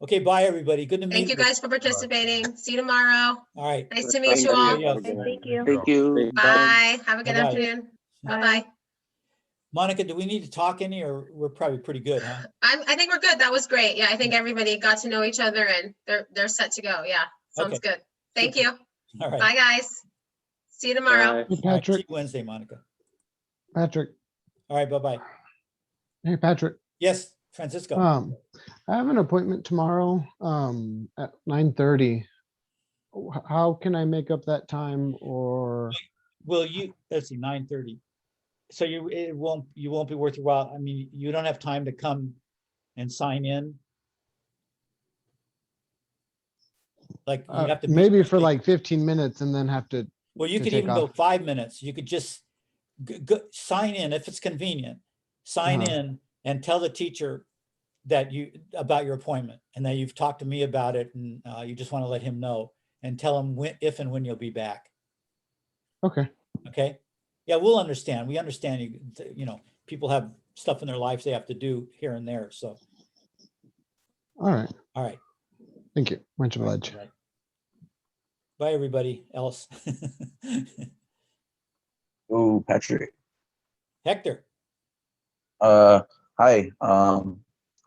Speaker 2: Okay, bye everybody. Good to meet you.
Speaker 1: Thank you guys for participating. See you tomorrow.
Speaker 2: All right.
Speaker 1: Nice to meet you all.
Speaker 9: Thank you.
Speaker 5: Thank you.
Speaker 1: Bye. Have a good
Speaker 2: Bye-bye.
Speaker 1: afternoon. Bye-bye.
Speaker 2: Monica, do we need to talk any, or we're probably pretty good, huh?
Speaker 1: I think we're good. That was great. Yeah, I think everybody got to know each other and they're set to go. Yeah, sounds
Speaker 2: Okay.
Speaker 1: good. Thank you.
Speaker 2: All right.
Speaker 1: Bye, guys. See you tomorrow.
Speaker 6: Hey,
Speaker 2: All right,
Speaker 6: Patrick.
Speaker 2: see you Wednesday, Monica.
Speaker 6: Patrick.
Speaker 2: All right, bye-bye.
Speaker 6: Hey, Patrick.
Speaker 2: Yes, Francisco.
Speaker 6: I have an appointment tomorrow at 9:30. How can I make up that time? Or
Speaker 2: Will you, let's see, 9:30. So you won't be worth your while. I mean, you don't have time to come and sign in? Like you have to be-
Speaker 6: maybe for like 15 minutes and then have to.
Speaker 2: Well, you
Speaker 6: to
Speaker 2: could
Speaker 6: take
Speaker 2: even go
Speaker 6: off.
Speaker 2: 5 minutes. You could just go, sign in if it's convenient. Sign
Speaker 6: Uh-huh.
Speaker 2: in and tell the teacher that about your appointment and that you've talked to me about it and you just want to let him know and tell him if and when you'll be back.
Speaker 6: Okay.
Speaker 2: Okay. Yeah, we'll understand. We understand you know, people have stuff in their lives they have to do here and there. So,
Speaker 6: All right.
Speaker 2: all right.
Speaker 6: Thank you. Much obliged.
Speaker 2: Right. Bye, everybody else.
Speaker 8: Oh, Patrick.
Speaker 2: Hector.
Speaker 8: Hi. I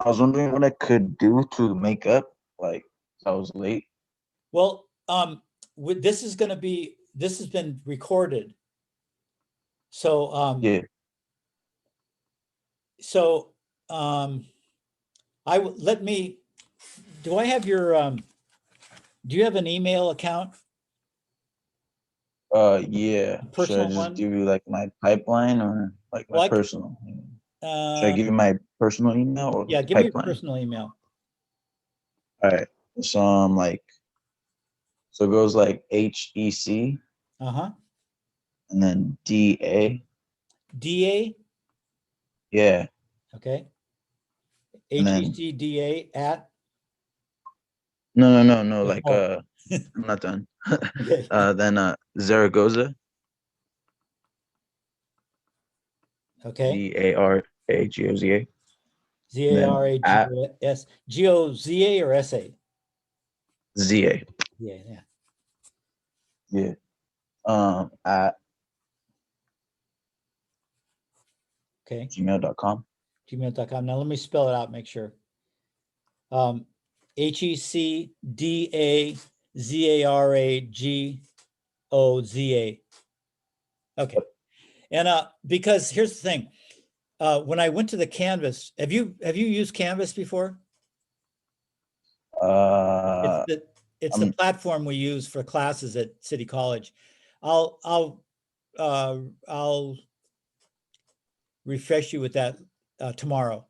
Speaker 8: was wondering what I could do to make up, like, I was late.
Speaker 2: Well, this has been recorded. So,
Speaker 8: Yeah.
Speaker 2: So, do I have your, do you have an email account?
Speaker 8: Yeah. Should I
Speaker 2: Personal
Speaker 8: just
Speaker 2: one?
Speaker 8: give you like my pipeline or like my
Speaker 2: Well,
Speaker 8: personal? Should I give you my personal email or
Speaker 2: Yeah, give me your
Speaker 8: pipeline?
Speaker 2: personal email.
Speaker 8: All right. So so it goes like HEC
Speaker 2: Uh-huh.
Speaker 8: and then DA.
Speaker 2: DA,
Speaker 8: Yeah.
Speaker 2: okay.
Speaker 8: And then-
Speaker 2: HECDA at,
Speaker 8: No.
Speaker 2: Yeah,
Speaker 8: Like
Speaker 2: oh.
Speaker 8: I'm not done.
Speaker 2: Okay.
Speaker 8: Then Zaragoza.
Speaker 2: Okay.
Speaker 8: Zaragoza.
Speaker 2: ZARAGOS, GOZA or SA?
Speaker 8: ZA.
Speaker 2: Yeah.
Speaker 8: Yeah. At
Speaker 2: Okay.
Speaker 8: gmail.com.
Speaker 2: Gmail.com. Now let me spell it out, make sure. HECDAZARAGOZA. Okay. And because here's the thing. When I went to the Canvas, have you used Canvas before? It's the platform we use for classes at City College. I'll refresh you with that tomorrow,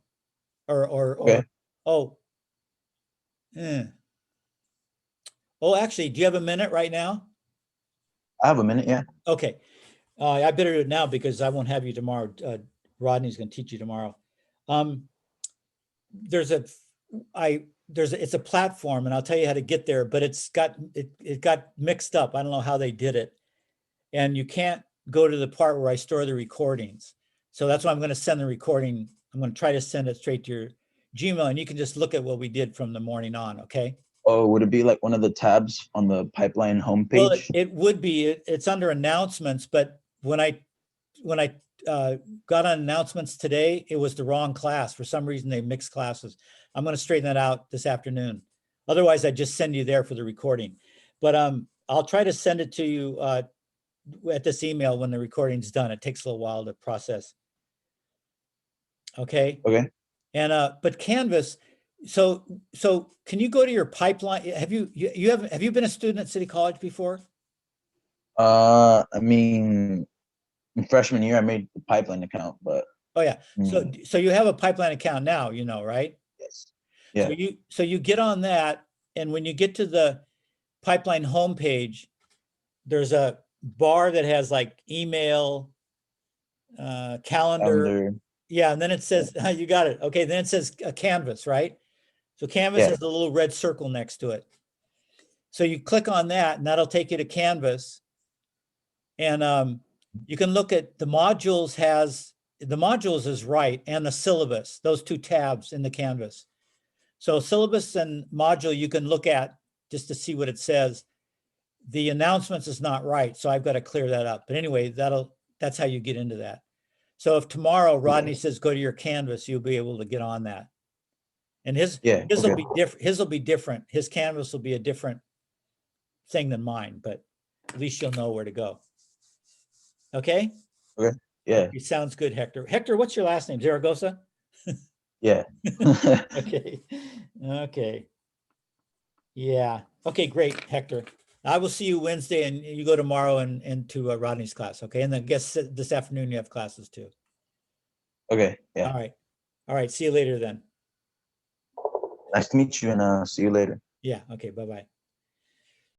Speaker 8: Okay.
Speaker 2: oh, actually, do you have a minute right now?
Speaker 8: I have a minute, yeah.
Speaker 2: Okay, I better do it now because I won't have you tomorrow. Rodney's going to teach you tomorrow. It's a platform, and I'll tell you how to get there. But it got mixed up. I don't know how they did it, and you can't go to the part where I store the recordings. So that's why I'm going to send the recording. I'm going to try to send it straight to your Gmail, and you can just look at what we did from the morning on. Okay.
Speaker 8: Oh, would it be like one of the tabs on the pipeline homepage?
Speaker 2: Well, it would be. It's under announcements, but when I got on announcements today, it was the wrong class. For some reason, they mixed classes. I'm going to straighten that out this afternoon. Otherwise, I'd just send you there for the recording. But I'll try to send it to you at this email when the recording's done. It takes a little while to process. Okay.
Speaker 8: Okay.
Speaker 2: And but Canvas, So can you go to your pipeline? Have you been a student at City College before?
Speaker 8: I mean, in freshman year, I made the pipeline account, but
Speaker 2: Oh yeah. So you have a pipeline account now, right?
Speaker 8: yes. Yeah.
Speaker 2: So you get on that, and when you get to the pipeline homepage, there's a bar that has like email, calendar. Yeah, and then it says, you got it. Okay, then it says a Canvas, right? So Canvas has a little red circle next to it. So you click on that, and that'll take you to Canvas. And you can look at the modules is right, and the syllabus, those two tabs in the Canvas. So syllabus and module you can look at just to see what it says. The announcements is not right, so I've got to clear that up. But anyway, that's how you get into that. So if tomorrow Rodney says go to your Canvas, you'll be able to get on that. And his will be different. His will be different. His Canvas will be a different thing than mine, but at least you'll know where to go. Okay?
Speaker 8: Okay. Yeah.
Speaker 2: It sounds good, Hector. Hector, what's your last name? Zaragoza?
Speaker 8: Yeah.
Speaker 2: Okay. Okay. Yeah. Okay, great, Hector. I will see you Wednesday, and you go tomorrow and to Rodney's class, okay? And then guess this afternoon you have classes too.
Speaker 8: Okay. Yeah.
Speaker 2: All right. All right. See you later then.
Speaker 8: Nice to meet you, and see you later.
Speaker 2: Yeah. Okay. Bye-bye.